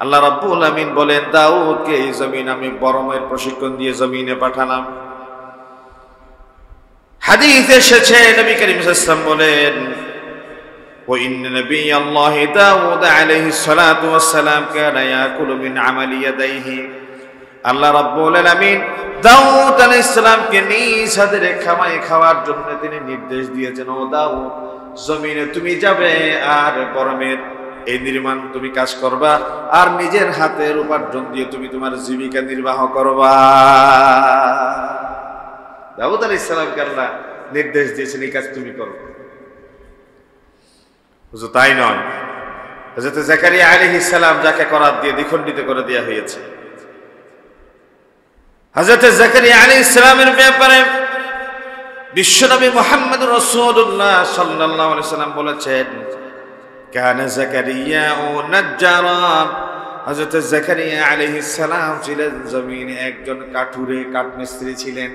S1: আল্লাহ রাব্বুল আলামিন বলেন, দাউদকে এই জমিন আমি বর্মের প্রশিক্ষণ দিয়ে জমিনে পাঠালাম। হাদিসে এসেছে নবী করিম সাল্লাল্লাহু আলাইহি ওয়াসাল্লাম বলেন, ওয়া ইন্না নাবিয়াল্লাহি দাউদ আলাইহিস সালাতু ওয়াস সালাম কানা ইয়াকুলু মিন আমালি ইয়াদাইহি। আল্লাহ রাব্বুল আলামিন দাউদ আলাইহিস সালামকে নিজ হাতে খামায় খাওয়ার জন্য তিনি নির্দেশ দিয়েছেন, ও দাউদ, জমিনে তুমি যাবে আর বর্মের এই নির্মাণ তুমি কাজ করবা, আর নিজের হাতের উপার্জন দিয়ে তুমি তোমার জীবিকা নির্বাহ করবা। দাউদ আলাইহিস সালামকে আল্লাহ নির্দেশ দিয়েছেন এই কাজ তুমি করো। শুধু তাই নয়, হযরত জাকারিয়া আলাইহিস সালাম যাকে করাত দিয়ে দ্বিখণ্ডিত করে দেয়া হয়েছে, হযরত জাকারিয়া আলাইহিস সালামের ব্যাপারে বিশ্বনবী মুহাম্মদুর রাসূলুল্লাহ সাল্লাল্লাহু আলাইহি ওয়াসাল্লাম বলেছেন, কানা জাকারিয়া নাজ্জারা। হযরত জাকারিয়া আলাইহিস সালাম ছিলেন জমিনে একজন কাঠুরে, কাঠমিস্ত্রি ছিলেন।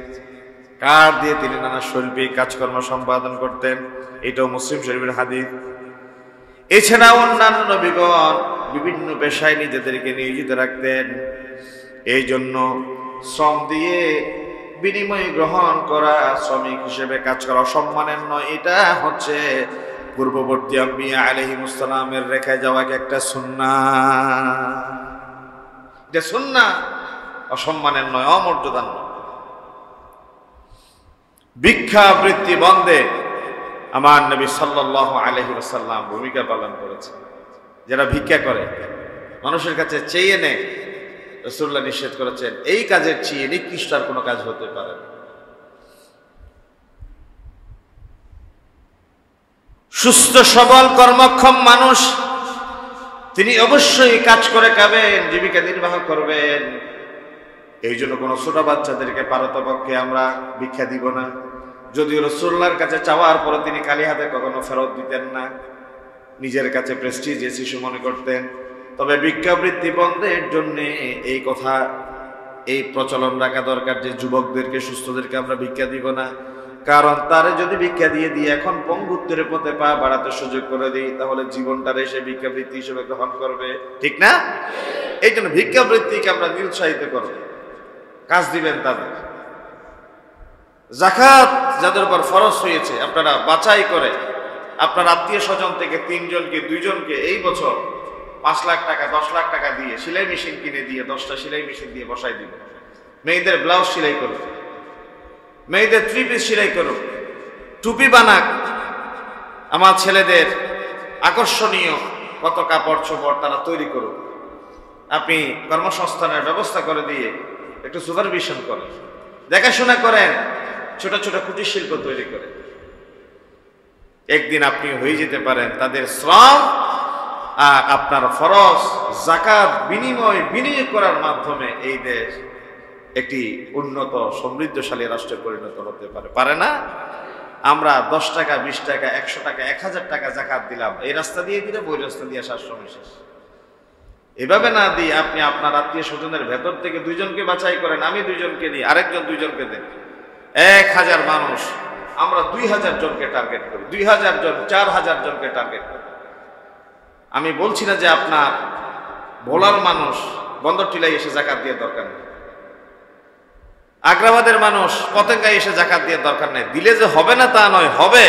S1: কাঠ দিয়ে তিনি নানা শৈল্পিক কাজকর্ম সম্পাদন করতেন। এটাও মুসলিম শরীফের হাদিস। এছাড়া অন্যান্য নবীগণ বিভিন্ন পেশায় নিজেদেরকে নিয়োজিত রাখতেন। এই জন্য শ্রম দিয়ে বিনিময় গ্রহণ করা, শ্রমিক হিসেবে কাজ করা অসম্মানের নয়। এটা হচ্ছে পূর্ববর্তী আম্বিয়া আলাইহিমুস সালামের রেখে যাওয়া একটা সুন্নাহ। এটা সুন্নাহ, অসম্মানের নয়, অমর্যাদার নয়। ভিক্ষাবৃত্তি বন্ধে আমার নবী সাল্লাল্লাহু আলাইহি ওয়াসাল্লাম ভূমিকা পালন করেছে। যারা ভিক্ষা করে, মানুষের কাছে চেয়ে নেয়, রাসূলুল্লাহ নিষেধ করেছেন এই কাজের চেয়ে নিকৃষ্ট আর কোনো কাজ হতে পারে না। সুস্থ সবল কর্মক্ষম মানুষ তিনি অবশ্যই কাজ করে খাবেন, জীবিকা নির্বাহ করবেন। এই জন্য কোনো ছোট বাচ্চাদেরকে পারতপক্ষে আমরা ভিক্ষা দিব না। যদিও রাসূলুল্লাহর কাছে চাওয়ার পরে তিনি খালি হাতে কখনো ফেরত দিতেন না, নিজের কাছে প্রেস্টিজিয়াস ইস্যু মনে করতেন। তবে ভিক্ষাবৃত্তি বন্ধের জন্য এই কথা এই প্রচলন রাখা দরকার যে যুবকদেরকে, সুস্থদেরকে আমরা ভিক্ষা দিব না। কারণ তারে যদি ভিক্ষা দিয়ে এখন পঙ্গুত্বের পথে পা বাড়াতে সুযোগ করে দিই, তাহলে জীবনটারে সে ভিক্ষাবৃত্তি হিসেবে গ্রহণ করবে, ঠিক না? এই জন্য ভিক্ষাবৃত্তিকে আমরা নিরুৎসাহিত করব, কাজ দিবেন তাদের। যাকাত যাদের উপর ফরজ হয়েছে, আপনারা বাছাই করে আপনার আত্মীয় স্বজন থেকে 3 জনকে 2 জনকে এই বছর 5 লাখ টাকা 10 লাখ টাকা দিয়ে সেলাই মেশিন কিনে দিয়ে 10টা সেলাই মেশিন দিয়ে বসাই দিবেন। মেয়েদের ব্লাউজ সেলাই করুক, মেয়েদের 3 পিস সেলাই করুক, টুপি বানাক, আমার ছেলেদের আকর্ষণীয় কত কাপড় চোপড় তারা তৈরি করুক। আপনি কর্মসংস্থানের ব্যবস্থা করে দিয়ে একটু সুপারভিশন করেন, দেখাশোনা করেন, ছোট ছোট কুটির শিল্প তৈরি করেন। একদিন আপনি হয়ে যেতে পারেন তাদের শ্রম আর আপনার ফরজ যাকাত বিনিয়োগ করার মাধ্যমে এই দেশ একটি উন্নত সমৃদ্ধশালী রাষ্ট্রে পরিণত হতে পারে। পারে না? আমরা 10 টাকা 20 টাকা 100 টাকা 1000 টাকা যাকাত দিলাম, এই রাস্তা দিয়ে দিলে ওই রাস্তা দিয়ে আসার সময় শেষ। এভাবে না দিয়ে আপনি আপনার আত্মীয় স্বজনের ভেতর থেকে 2 জনকে বাছাই করেন, আমি 2 জনকে দিই, আরেকজন 2 জনকে দেন। 1000 মানুষ, আমরা 2000 জনকে টার্গেট করি, 2000 জন 4000 জনকে টার্গেট করি। আমি বলছি না যে আপনার ভোলার মানুষ বন্দর টিলায় এসে যাকাত দিয়ে দরকার নেই, আগ্রাবাদের মানুষ পতেঙ্গায় এসে যাকাত দিয়ে দরকার নেই। দিলে যে হবে না তা নয়, হবে,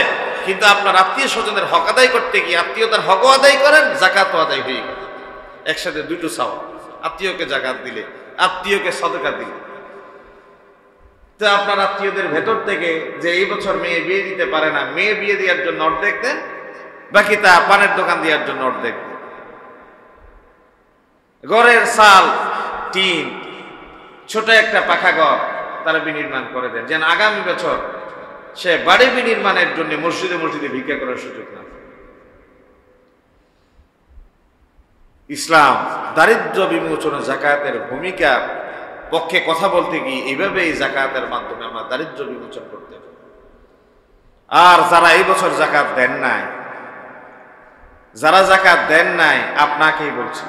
S1: কিন্তু আপনার আত্মীয় স্বজনের হক আদায় করতে গিয়ে আত্মীয়তার হকও আদায় করেন, যাকাতও আদায় হয়ে গেল। একসাথে দুটো সওয়াব, আত্মীয়কে যাকাত দিলে, আত্মীয়কে সদকা দিলে। তো আপনার আত্মীয়দের ভেতর থেকে যে এই বছর মেয়ে বিয়ে দিতে পারে না, মেয়ে বিয়ে দেওয়ার জন্য অর্ধেক দেন, বাকি তা পানের দোকান দেওয়ার জন্য অর্ধেক দেন। ঘরের চাল, টিন, ছোট একটা পাখা ঘর তারা বিনির্মাণ করে দেন, যেন আগামী বছর সে বাড়ি বিনির্মাণের জন্য মসজিদে মসজিদে ভিক্ষা করার সুযোগ না। ইসলাম দারিদ্র্য বিমোচনে যাকাতের ভূমিকার পক্ষে কথা বলতে গিয়ে এইভাবে এই যাকাতের মাধ্যমে আমরা দারিদ্র্য বিমোচন করতে পারি। আর যারা এই বছর যাকাত দেন নাই, যারা যাকাত দেন নাই, আপনাকেই বলছি,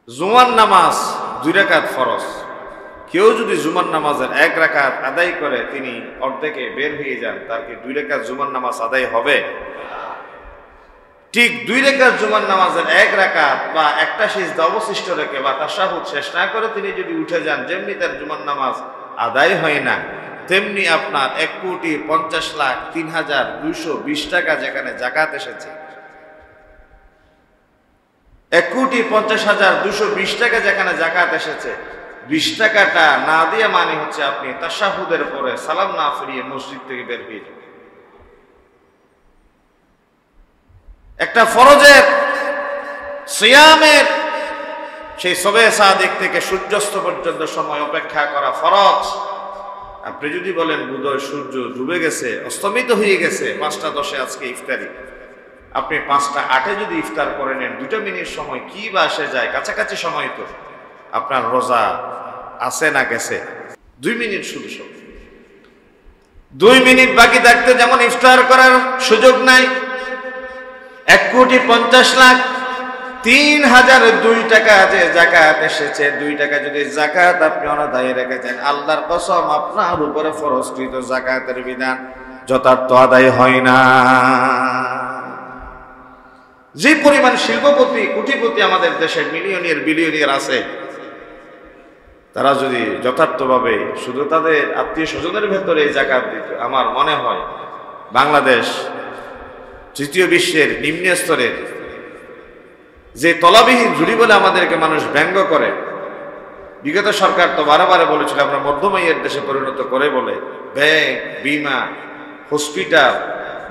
S1: জুমার নামাজ 2 রাকাত ফরজ। কেউ যদি জুমার নামাজের 1 রাকাত আদায় করে তিনি অর্ধেকে বের হয়ে যান, তার কি 2 রাকাত জুমার নামাজ আদায় হবে? ঠিক 2 রাকাত জুমার নামাজের 1 রাকাত বা একটা সিজদা অবশিষ্ট রেখে বা তাশাহুদ শেষ না করে তিনি যদি উঠে যান, যেমনি তার জুমার নামাজ আদায় হয় না, তেমনি আপনার 1,50,03,220 টাকা যেখানে যাকাত এসেছে, 1,50,220 টাকা যেখানে যাকাত এসেছে, 20 টাকাটা না দিয়ে মানে হচ্ছে আপনি তাশাহুদের পরে সালাম না ফিরিয়ে মসজিদ থেকে বের হয়ে যাবেন। একটা ফরজের সিয়ামের সেই সবে সাদিক থেকে সূর্যাস্ত পর্যন্ত সময় অপেক্ষা করা ফরজ। আপনি যদি বলেন বুধয় সূর্য ডুবে গেছে, অস্তমিত হয়ে গেছে 5টা 10 আজকে ইফতারি, আপনি 5টা 8 যদি ইফতার করে নেন, 2 মিনিট সময় কি বা আসে যায়, কাছাকাছি সময় তো আপনার রোজা আছে না গেছে? 2 মিনিট শুধু 2 মিনিট বাকি থাকতে যেমন ইফতার করার সুযোগ নাই, 1,50,03,002 টাকা যে যাকাত এসেছে, 2 টাকা যদি যাকাত আপনি অনাদায়ে রেখেছেন, আল্লাহর কসম আপনার উপরে ফরজকৃত যাকাতের বিধান যথার্থ আদায় হয় না। যে পরিমাণ শিল্পপতি কোটিপতি আমাদের দেশের মিলিয়নিয়ার বিলিয়নিয়ার আছে, তারা যদি যথার্থভাবে শুধু তাদের আত্মীয় স্বজনের ভেতরে যাকাত দিত, আমার মনে হয় বাংলাদেশ 3য় বিশ্বের নিম্ন স্তরের যে তলাবিহীন ঝুড়ি বলে আমাদেরকে মানুষ ব্যঙ্গ করে, বিগত সরকার তো বারে বলেছিল আমরা মধ্যময়ের দেশে পরিণত করে বলে, ব্যাংক, বিমা, হসপিটাল,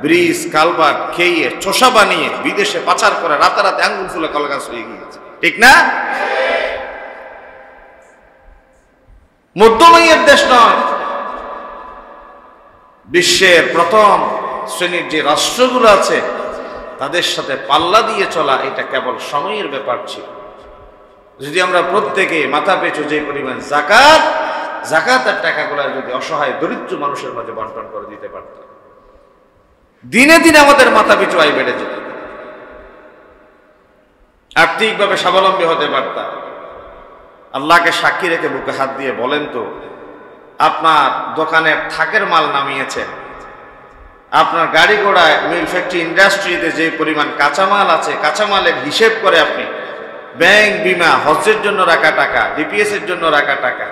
S1: ব্রিজ, কালভার্ট খেয়ে চোষা বানিয়ে বিদেশে পাচার করে রাতারাতি আঙ্গুল ফুলে কলগাছ হয়ে গিয়েছে, ঠিক না? মধ্যময়ের দেশ নয়, বিশ্বের প্রথম শ্রেণীর যে রাষ্ট্রগুলো আছে তাদের সাথে পাল্লা দিয়ে চলা এটা কেবল সময়ের ব্যাপার ছিল। যদি আমরা প্রত্যেকে মাথা পেছু যে পরিমাণ যাকাতের টাকাগুলো যদি অসহায় দরিদ্র মানুষের মাঝে বন্টন করে দিতে পারতাম, দিনে দিনে আমাদের মাথা পিছু আয় বেড়ে যেত, আর্থিকভাবে স্বাবলম্বী হতে পারতাম। আল্লাহকে সাক্ষী রেখে বুকে হাত দিয়ে বলেন তো, আপনার দোকানের থাকের মাল নামিয়েছেন, আপনার গাড়ি ঘোড়ায় মিল ফ্যাক্টরি ইন্ডাস্ট্রিতে যে পরিমাণ কাঁচামাল আছে, কাঁচামালের হিসেব করে আপনি ব্যাংক, বিমা, হজ্জের জন্য রাখা টাকা, ডিপিএস এর জন্য রাখা টাকা,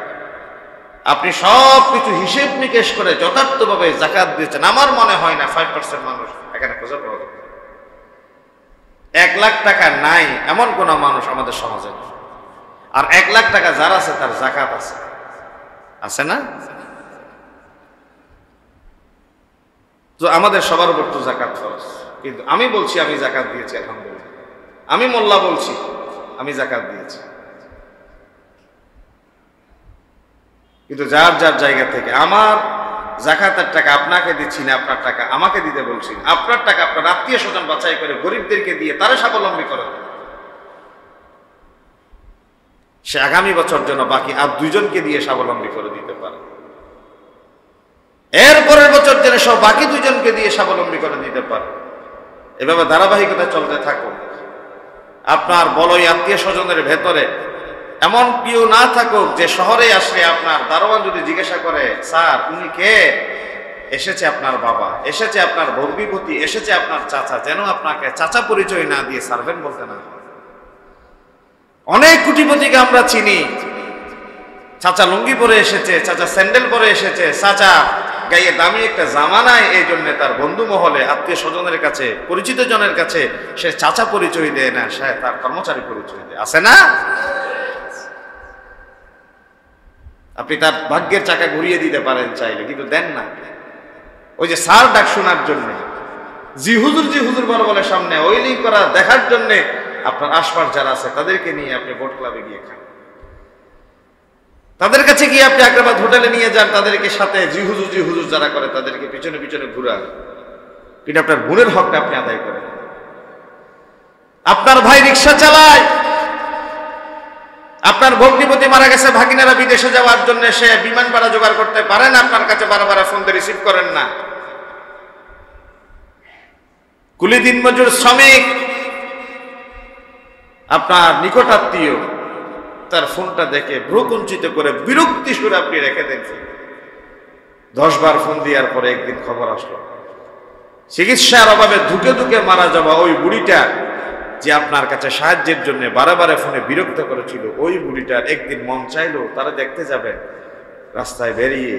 S1: আপনি সব কিছু হিসেব নিকেশ করে যথার্থভাবে যাকাত দিয়েছেন, আমার মনে হয় না 5% মানুষ এখানে খুঁজে পাওয়া যাবে। 1 লাখ টাকা নাই এমন কোন মানুষ আমাদের সমাজে নেই। আর 1 লাখ টাকা যার আছে তার যাকাত আছে, আছে না? তো আমাদের সবার উপর তো যাকাত ফরজ, কিন্তু আমি বলছি আমি যাকাত দিয়েছি আলহামদুলিল্লাহ, আমি মোল্লা বলছি আমি যাকাত দিয়েছি। কিন্তু যার যার জায়গা থেকে, আমার যাকাতের টাকা আপনাকে দিচ্ছি না, আপনার টাকা আমাকে দিতে বলছি না, আপনার টাকা আপনার আত্মীয় স্বজন বাছাই করে গরিবদেরকে দিয়ে তারা স্বাবলম্বী করে, সে আগামী বছর জন্য বাকি আর 2 জনকে দিয়ে স্বাবলম্বী করে দিতে পারে, এর পরের বছর যেন সব বাকি 2 জনকে দিয়ে স্বাবলম্বী করে দিতে পারে। এভাবে ধারাবাহিকতা চলতে থাকুক। আপনার বলই আত্মীয় স্বজনের ভেতরে এমন কেউ না থাকুক যে শহরে আসলে আপনার দারোয়ান যদি জিজ্ঞাসা করে, স্যার উনি কে, এসেছে আপনার বাবা, এসেছে আপনার ভগ্নিপতি, এসেছে আপনার চাচা, যেন আপনাকে চাচা পরিচয় না দিয়ে সার্ভেন্ট বলতে না। অনেক কোটিপতিকে আমরা চিনি, চাচা লুঙ্গি পরে এসেছে, চাচা স্যান্ডেল পরে এসেছে, চাচা গায়ে দামি একটা জামা নাই, এই জন্য তার বন্ধু মহলে, আত্মীয় স্বজনের কাছে, পরিচিত জনের কাছে সে চাচা পরিচয় দেয় না, সে তার কর্মচারী পরিচয় দেয়, আছে না? আপনি তার ভাগ্যের চাকা ঘুরিয়ে দিতে পারেন চাইলে, কিন্তু দেন না। ওই যে স্যার ডাক শোনার জন্য, জি হুজুর বলে সামনে ওইলিং করা দেখার জন্য আপনার আশপাশ যারা আছে তাদেরকে নিয়ে আপনি বোট ক্লাবে গিয়ে খান, তাদের কাছে গিয়ে আপনি আগ্রাবাদ হোটেলে নিয়ে যান, তাদেরকে সাথে জি হুজুর যারা করে তাদেরকে পিছনে পিছনে ঘুরান, কিন্তু আপনার বোনের হকটা আপনি আদায় করেন। আপনার ভাই রিক্সা চালায়, আপনার ভগ্নিপতি মারা গেছে, ভাগিনারা বিদেশে যাওয়ার জন্য সে বিমান ভাড়া জোগাড় করতে পারেন, আপনার কাছে বারবার ফোন দিয়ে রিসিভ করেন না। কুলি দিন মজুর শ্রমিক, আপনার নিকট আত্মীয়, তার ফোনটা দেখে ভ্রুকুঞ্চিত করে বিরক্তি সুরে আপনি রেখে দেন। 10 বার ফোন দেওয়ার পরে একদিন খবর আসলো চিকিৎসার অভাবে ধুকে ধুকে মারা যাওয়া ওই বুড়িটা যে আপনার কাছে সাহায্যের জন্য বারে ফোনে বিরক্ত করেছিল, ওই বুড়িটার একদিন মন চাইলো তারা দেখতে যাবেন। রাস্তায় বেরিয়ে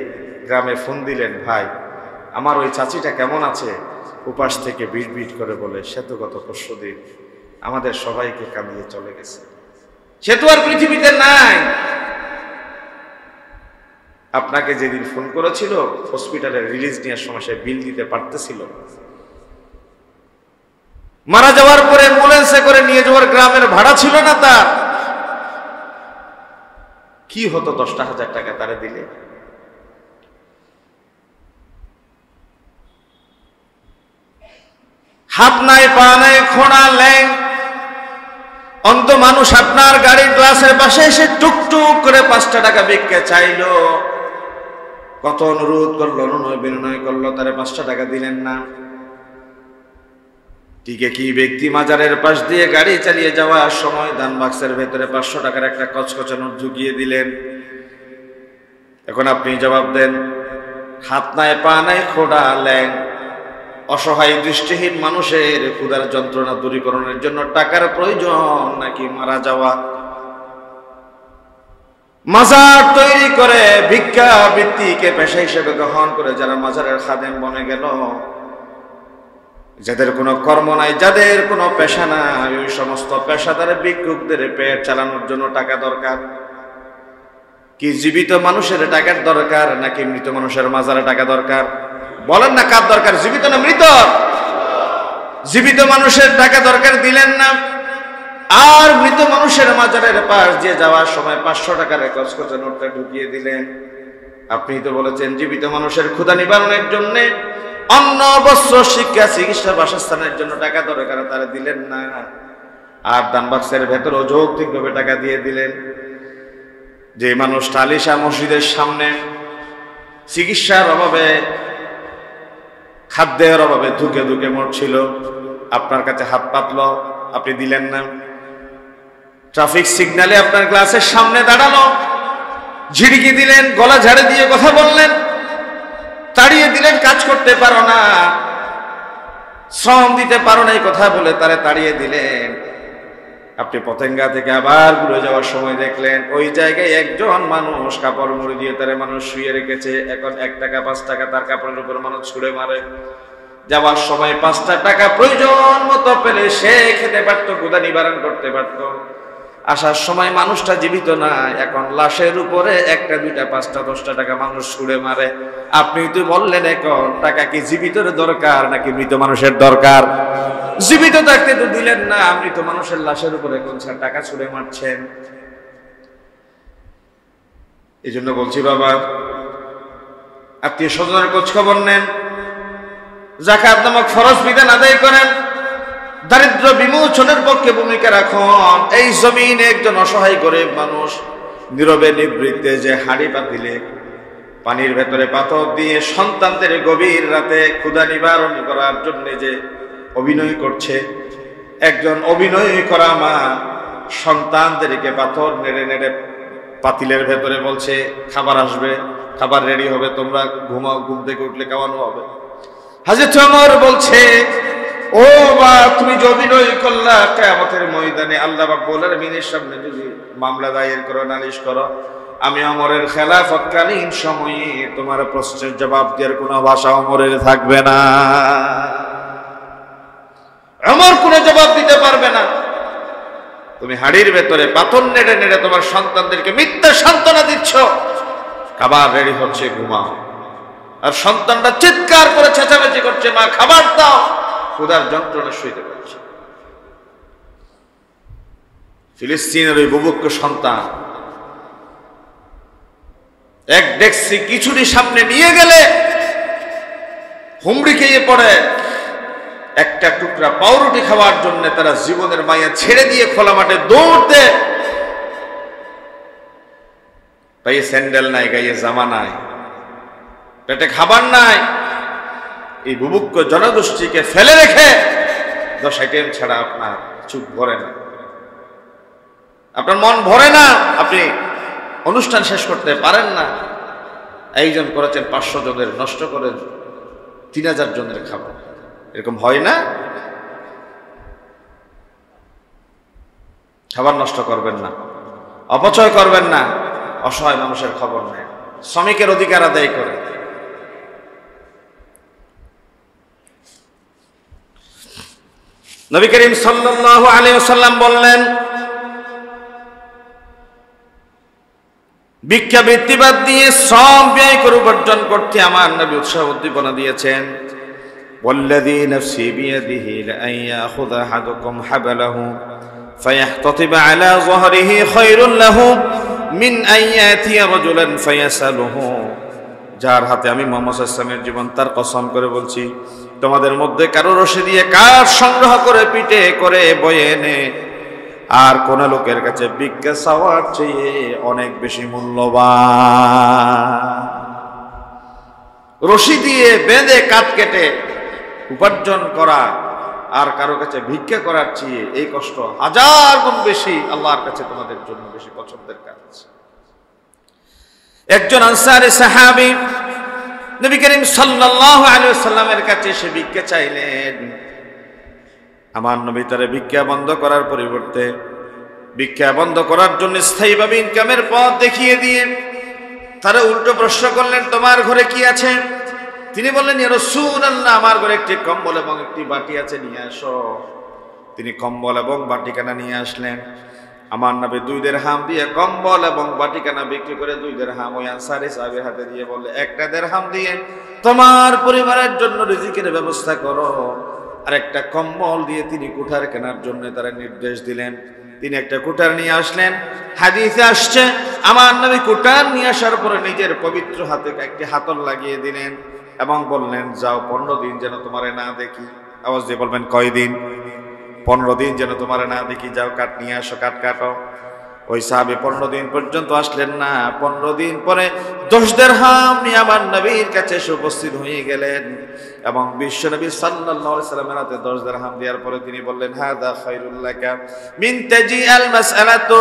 S1: গ্রামে ফোন দিলেন, ভাই আমার ওই চাচিটা কেমন আছে? উপাস থেকে বিট করে বলে, সে তো গত পরশুদিন আমাদের সবাইকে কামিয়ে চলে গেছে, সে তো আর পৃথিবীতে নাই। আপনাকে যেদিন ফোন করেছিল হসপিটালে রিলিজ নেওয়ার সময় সে বিল দিতে পারতেছিল, মারা যাওয়ার পরে অ্যাম্বুলেন্সে করে নিয়ে যাওয়ার গ্রামের ভাড়া ছিল না তার। কি হতো 10,000 টাকা তারা দিলে? হাত নাই, পা নাই, খোঁড়া ল্যাং অন্ত মানুষ আপনার গাড়ির গ্লাসের পাশে এসে টুকটুক করে 5টা টাকা ভিক্ষা চাইলো, কত অনুরোধ করলো, অনুনয় বিনয় করলো, তারে 5টা টাকা দিলেন না। ঠিক কি ব্যক্তি মাজারের পাশ দিয়ে গাড়ি চালিয়ে যাওয়ার সময় দান বাক্সের ভেতরে 500 টাকার একটা কচকচে নোট ঢুকিয়ে দিলেন। এখন আপনি জবাব দেন, হাত নাই, পা নাই, খোঁড়া ল্যাং অসহায় দৃষ্টিহীন মানুষের ক্ষুধার যন্ত্রণা দূরীকরণের জন্য টাকার প্রয়োজন নাকি মারা যাওয়া? মাজার তৈরি করে ভিক্ষা বৃত্তিকে পেশা হিসেবে গ্রহণ করে যারা মাজারের খাদেম বনে গেল, যাদের কোনো কর্ম নাই, যাদের কোনো পেশা নাই, ওই সমস্ত পেশাদার ভিক্ষুকদের পেট চালানোর জন্য টাকা দরকার। কি জীবিত মানুষের টাকার দরকার নাকি মৃত মানুষের মাজারে টাকা দরকার? বলেন না কার দরকার, জীবিত না মৃত? জীবিত মানুষের টাকা দরকার, দিলেন না। আর মৃত মানুষের মাজারের পাশ দিয়ে যাওয়ার সময় 500 টাকার কচকচে নোটটা ঢুকিয়ে দিলেন। আপনি তো বলেছেন জীবিত মানুষের ক্ষুধা নিবারণের জন্য, অন্ন, বস্ত্র, শিক্ষা, চিকিৎসা, বাসস্থানের জন্য টাকা দরকার, তারা দিলেন না। আর দান বাক্সের ভেতর যৌক্তিকভাবে টাকা দিয়ে দিলেন। যে মানুষটা আলিশা মসজিদের সামনে চিকিৎসার অভাবে, খাদ্যের অভাবে ধুকে ধুকে মরছিল, আপনার কাছে হাত পাতল, আপনি দিলেন না। ট্রাফিক সিগন্যালে আপনার ক্লাসের সামনে দাঁড়ানো, ঝিড়কি দিলেন, গলা ঝাড়ে দিয়ে কথা বললেন, তাড়িয়ে দিলেন, কাজ করতে পারো না, শ্রম দিতে পারো না, এই কথা বলে তারে তাড়িয়ে দিলেন। আপনি পতেঙ্গা থেকে আবার ঘুরে যাওয়ার সময় দেখলেন ওই জায়গায় একজন মানুষ কাপড় মুড়ি দিয়ে তারে মানুষ শুয়ে রেখেছে। এখন 1 টাকা 5 টাকা তার কাপড়ের উপর মানুষ ছুঁড়ে মারে। যাওয়ার সময় 5টা টাকা প্রয়োজন মতো পেলে সে খেতে পারতো, ক্ষুধা নিবারণ করতে পারতো। আসার সময় মানুষটা জীবিত না, এখন লাশের উপরে 1টা 2টা 5টা 10টা টাকা মানুষ ছুঁড়ে মারে। আপনি তো বললেন এখন টাকা কি জীবিতের দরকার নাকি মৃত মানুষের দরকার? জীবিত থাকতে তো দিলেন না, মৃত মানুষের লাশের উপরে কোন টাকা ছুঁড়ে মারছেন? এই জন্য বলছি বাবা, আত্মীয় স্বজনের খোঁজ খবর নেন, যাকাত নামক ফরজ বিধান আদায় করেন, দারিদ্র বিমোচনের পক্ষে ভূমিকা রাখুন। এই জমিনে একজন অসহায় গরিব মানুষ নীরবে নিবৃত্তে যে হাঁড়ি পাতিলে পানির ভেতরে পাথর দিয়ে সন্তানদের গভীর রাতে ক্ষুধা নিবারণ করার জন্য যে অভিনয় করছে, একজন অভিনয় করা মা সন্তানদেরকে পাথর নেড়ে নেড়ে পাতিলের ভেতরে বলছে খাবার আসবে, খাবার রেডি হবে, তোমরা ঘুমাও, ঘুম থেকে উঠলে খাওয়ানো হবে। হযরত ওমর বলছে, ও মা, তুমি যে অভিনয় করলা, কিয়ামতের ময়দানে আল্লাহ রাব্বুল আলামিনের সামনে যদি মামলা দায়ের করো, নালিশ করো, আমি ওমরের খেলাফতকালীন সময়ে তোমার প্রশ্নের জবাব দেওয়ার কোনো ভাষা ওমরের থাকবে না। ওমর কোনো জবাব দিতে পারবে না। তুমি হাড়ির ভেতরে পাথর নেড়ে নেড়ে তোমার সন্তানদেরকে মিথ্যা সান্ত্বনা দিচ্ছ, খাবার রেডি হচ্ছে, ঘুমাও। আর সন্তানটা চিৎকার করে চেঁচামেচি করছে, মা খাবার দাও, ক্ষুধার যন্ত্রণা সইতে পারছে। ফিলিস্তিনের ওই বুভুক্ষ সন্তান এক ডেক্সি খিচুড়ি সামনে নিয়ে গেলে হুমড়ি খেয়ে পড়ে। একটা টুকরা পাউরুটি খাওয়ার জন্য তারা জীবনের মায়া ছেড়ে দিয়ে খোলা মাঠে দৌড়তে, পায়ে স্যান্ডেল নাই, গায়ে জামা নাই, পেটে খাবার নাই, এই বুভুক্ষ জনগোষ্ঠীকে ফেলে রেখে 10 আইটেম ছাড়া আপনার চুপ ভরে না, আপনার মন ভরে না, আপনি অনুষ্ঠান শেষ করতে পারেন না। একজন করেছেন 500 জনের, নষ্ট করে 3000 জনের খাবার। এরকম হয় না? খাবার নষ্ট করবেন না, অপচয় করবেন না, অসহায় মানুষের খবর নেয়, শ্রমিকের অধিকার আদায় করে। নবী করিম সাল্লাল্লাহু আলাইহি ওয়াসাল্লাম বললেন, ভিক্ষা বৃত্তিবাদ দিয়ে শ্রম ব্যয় করে উপার্জন করতে আমার নবী উৎসাহ উদ্দীপনা দিয়েছেন। ওয়াল্লাযী নাফসি বিয়াদিহি লাআন ইয়াখুযা আহাদুকুম হাবলাহু ফায়াহতাতিবা আলা যহরিহি খায়রুন লাহু মিন আন ইয়াতিয়া রাজুলান ফায়াসালুহু। যার হাতে আমি মুহাম্মদ সাল্লাল্লাহু আলাইহি ওয়াসাল্লামের জীবন, তার কসম করে বলছি, তোমাদের মধ্যে কারো রশি দিয়ে কাঠ সংগ্রহ করে পিঠে করে বয়ে এনে আর কোন লোকের কাছে ভিক্ষা চাওয়ার চেয়ে অনেক বেশি মূল্যবান। রশি দিয়ে বেঁধে কাঠ কেটে উপার্জন করা আর কারো কাছে ভিক্ষা করার চেয়ে এই কষ্ট 1000 গুণ বেশি আল্লাহর কাছে তোমাদের জন্য বেশি পছন্দের কাজ। একজন আনসারী সাহাবী নবী করিম সাল্লাল্লাহু আলাইহি ওয়াসাল্লামের কাছে এসে ভিক্ষা চাইলেন। আমার নবী তারে ভিক্ষা বন্ধ করার পরিবর্তে ভিক্ষা বন্ধ করার জন্য স্থায়ীভাবে ইনকামের পথ দেখিয়ে দিয়ে তারা উল্টো প্রশ্ন করলেন, তোমার ঘরে কি আছে? তিনি বললেন, ইয়া রাসূলুল্লাহ, আমার ঘরে একটি কম্বল এবং একটি বাটি আছে, নিয়ে আসো। তিনি কম্বল এবং বাটিখানা নিয়ে আসলেন। আমার নবী 2 দিরহাম দিয়ে কম্বল এবং বাটিখানা বিক্রি করে 2 দিরহাম ওই আনসারী সাহাবীর হাতে দিয়ে বললে, 1 দিরহাম দিয়ে তোমার পরিবারের জন্য রিজিকের ব্যবস্থা করো। আর একটা কম্বল দিয়ে তিনি কুঠার কেনার জন্য তারা নির্দেশ দিলেন। তিনি একটা কুঠার নিয়ে আসলেন। হাদিসে আসছে, আমার নবী কুঠার নিয়ে আসার পরে নিজের পবিত্র হাতে একটি হাতল লাগিয়ে দিলেন এবং বললেন, যাও 15 দিন যেন তোমারে না দেখি। আওয়াজ দিয়ে বলবেন, কয়দিন? 15 দিন যেন তোমারে না দেখি, যাও কাঠ নিয়ে আসো, কাঠ কাটো। ওই সাহাবী 15 দিন পর্যন্ত আসলেন না। 15 দিন পরে 10 দিরহাম নিয়ে আমার নবীর কাছে এসে উপস্থিত হয়ে গেলেন এবং বিশ্বনবী সাল্লাল্লাহু আলাইহি ওয়াসাল্লামের হাতে 10 দিরহাম দেওয়ার পরে তিনি বললেন, হাদা খায়রুল লাকা মিন তাজিআল মাসআলাতু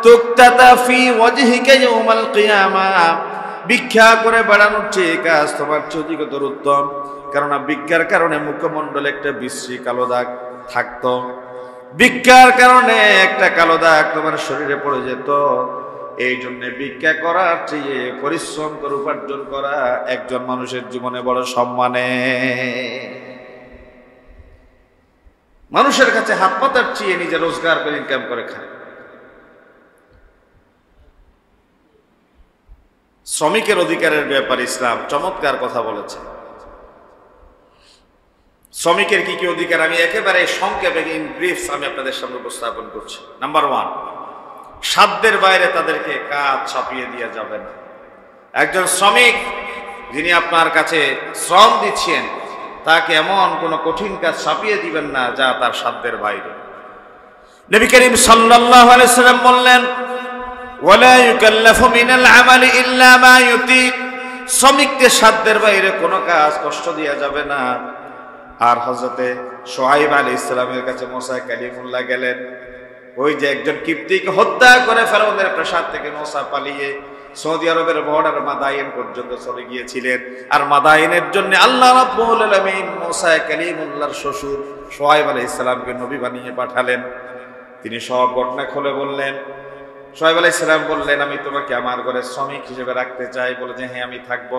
S1: তুকতাতা ফি ওয়াজহিকা ইয়াউমাল কিয়ামাহ। ভিক্ষা করে বেড়ানোর চেয়ে কাজ তোমার চেয়ে অধিকতর উত্তম, কারণ ভিক্ষার কারণে মুখমণ্ডলে একটা বিশ্রী কালো দাগ থাকতো, ভিক্ষার কারণে একটা কালো দাগ তোমার শরীরে পড়ে যেত। এই জন্য ভিক্ষা করার চেয়ে পরিশ্রম করে উপার্জন করা একজন মানুষের জীবনে বড় সম্মানে। মানুষের কাছে হাত পাতার চেয়ে নিজে রোজগার করে ইনকাম করে খায়। শ্রমিকের অধিকারের ব্যাপারে ইসলাম চমৎকার কথা বলেছে। শ্রমিকের কি কি অধিকার আমি একেবারে সংক্ষেপে ইন ব্রিফ আমি আপনাদের সামনে উপস্থাপন করছি। নাম্বার 1, সাধ্যের বাইরে তাদেরকে কাজ চাপিয়ে দেওয়া যাবে না। একজন শ্রমিক যিনি আপনার কাছে শ্রম দিচ্ছেন তাকে এমন কোনো কঠিন কাজ চাপিয়ে দিবেন না যা তার সাধ্যের বাইরে। নবী করিম সাল্লাল্লাহু আলাইহি সাল্লাম বললেন, ওয়ালা ইউকাল্লাফু মিনাল আমালি ইল্লা মা ইউতিক। শ্রমিককে সাধ্যের বাইরে কোনো কাজ কষ্ট দেওয়া যাবে না। আর হযরতে শুআয়ব আলাইহিস সালামের কাছে মুসা কালিমুল্লাহ গেলেন। ওই যে একজন কিপ্তিকে হত্যা করে ফেরাউনের প্রাসাদ থেকে মুসা পালিয়ে সৌদি আরবের বর্ডার মাদায়েন পর্যন্ত চলে গিয়েছিলেন। আর মাদায়েনের জন্য আল্লাহ রাব্বুল আলামিন মুসা কালিমুল্লাহর শ্বশুর শুআয়ব আলাইহিস সালামকে নবী বানিয়ে পাঠালেন। তিনি সব ঘটনা খুলে বললেন। শুআয়ব আলাইহিস সালাম বললেন, আমি তোমাকে আমার ঘরে শ্রমিক হিসেবে রাখতে চাই। বলে যে হ্যাঁ আমি থাকবো।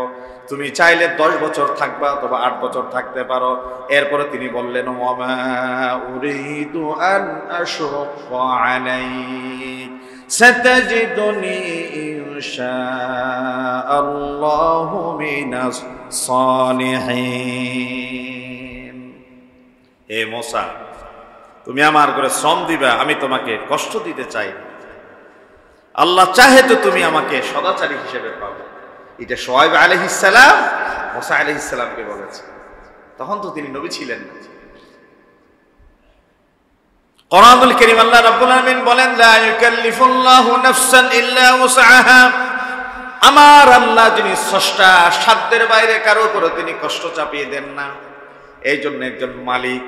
S1: তুমি চাইলে 10 বছর থাকবা অথবা 8 বছর থাকতে পারো। এরপরে তিনি বললেন, ওয়ামা উরিদু আন আশরুকা আলাইক সাতাজিদুনি ইনশাআল্লাহু মিনাস সালিহিন। হে মুসা, তুমি আমার ঘরে শ্রম দিবা, আমি তোমাকে কষ্ট দিতে চাই না। আল্লাহ চাহে তো তুমি আমাকে সদাচারী হিসেবে পাবে। এটা শুআয়ব আলাইহিস সালাম মুসা আলাইহিস সালামকে বলেছে। তখন তো তিনি নবী ছিলেন না। কোরআনুল কারীম আল্লাহ রাব্বুল আলামিন বলেন, লা ইউকাল্লিফুল্লাহু নাফসান ইল্লা উসআহা। আমার আল্লাহ যিনি স্রষ্টা, সাধ্যের বাইরে কারো উপরে তিনি কষ্ট চাপিয়ে দেন না। এই জন্য একজন মালিক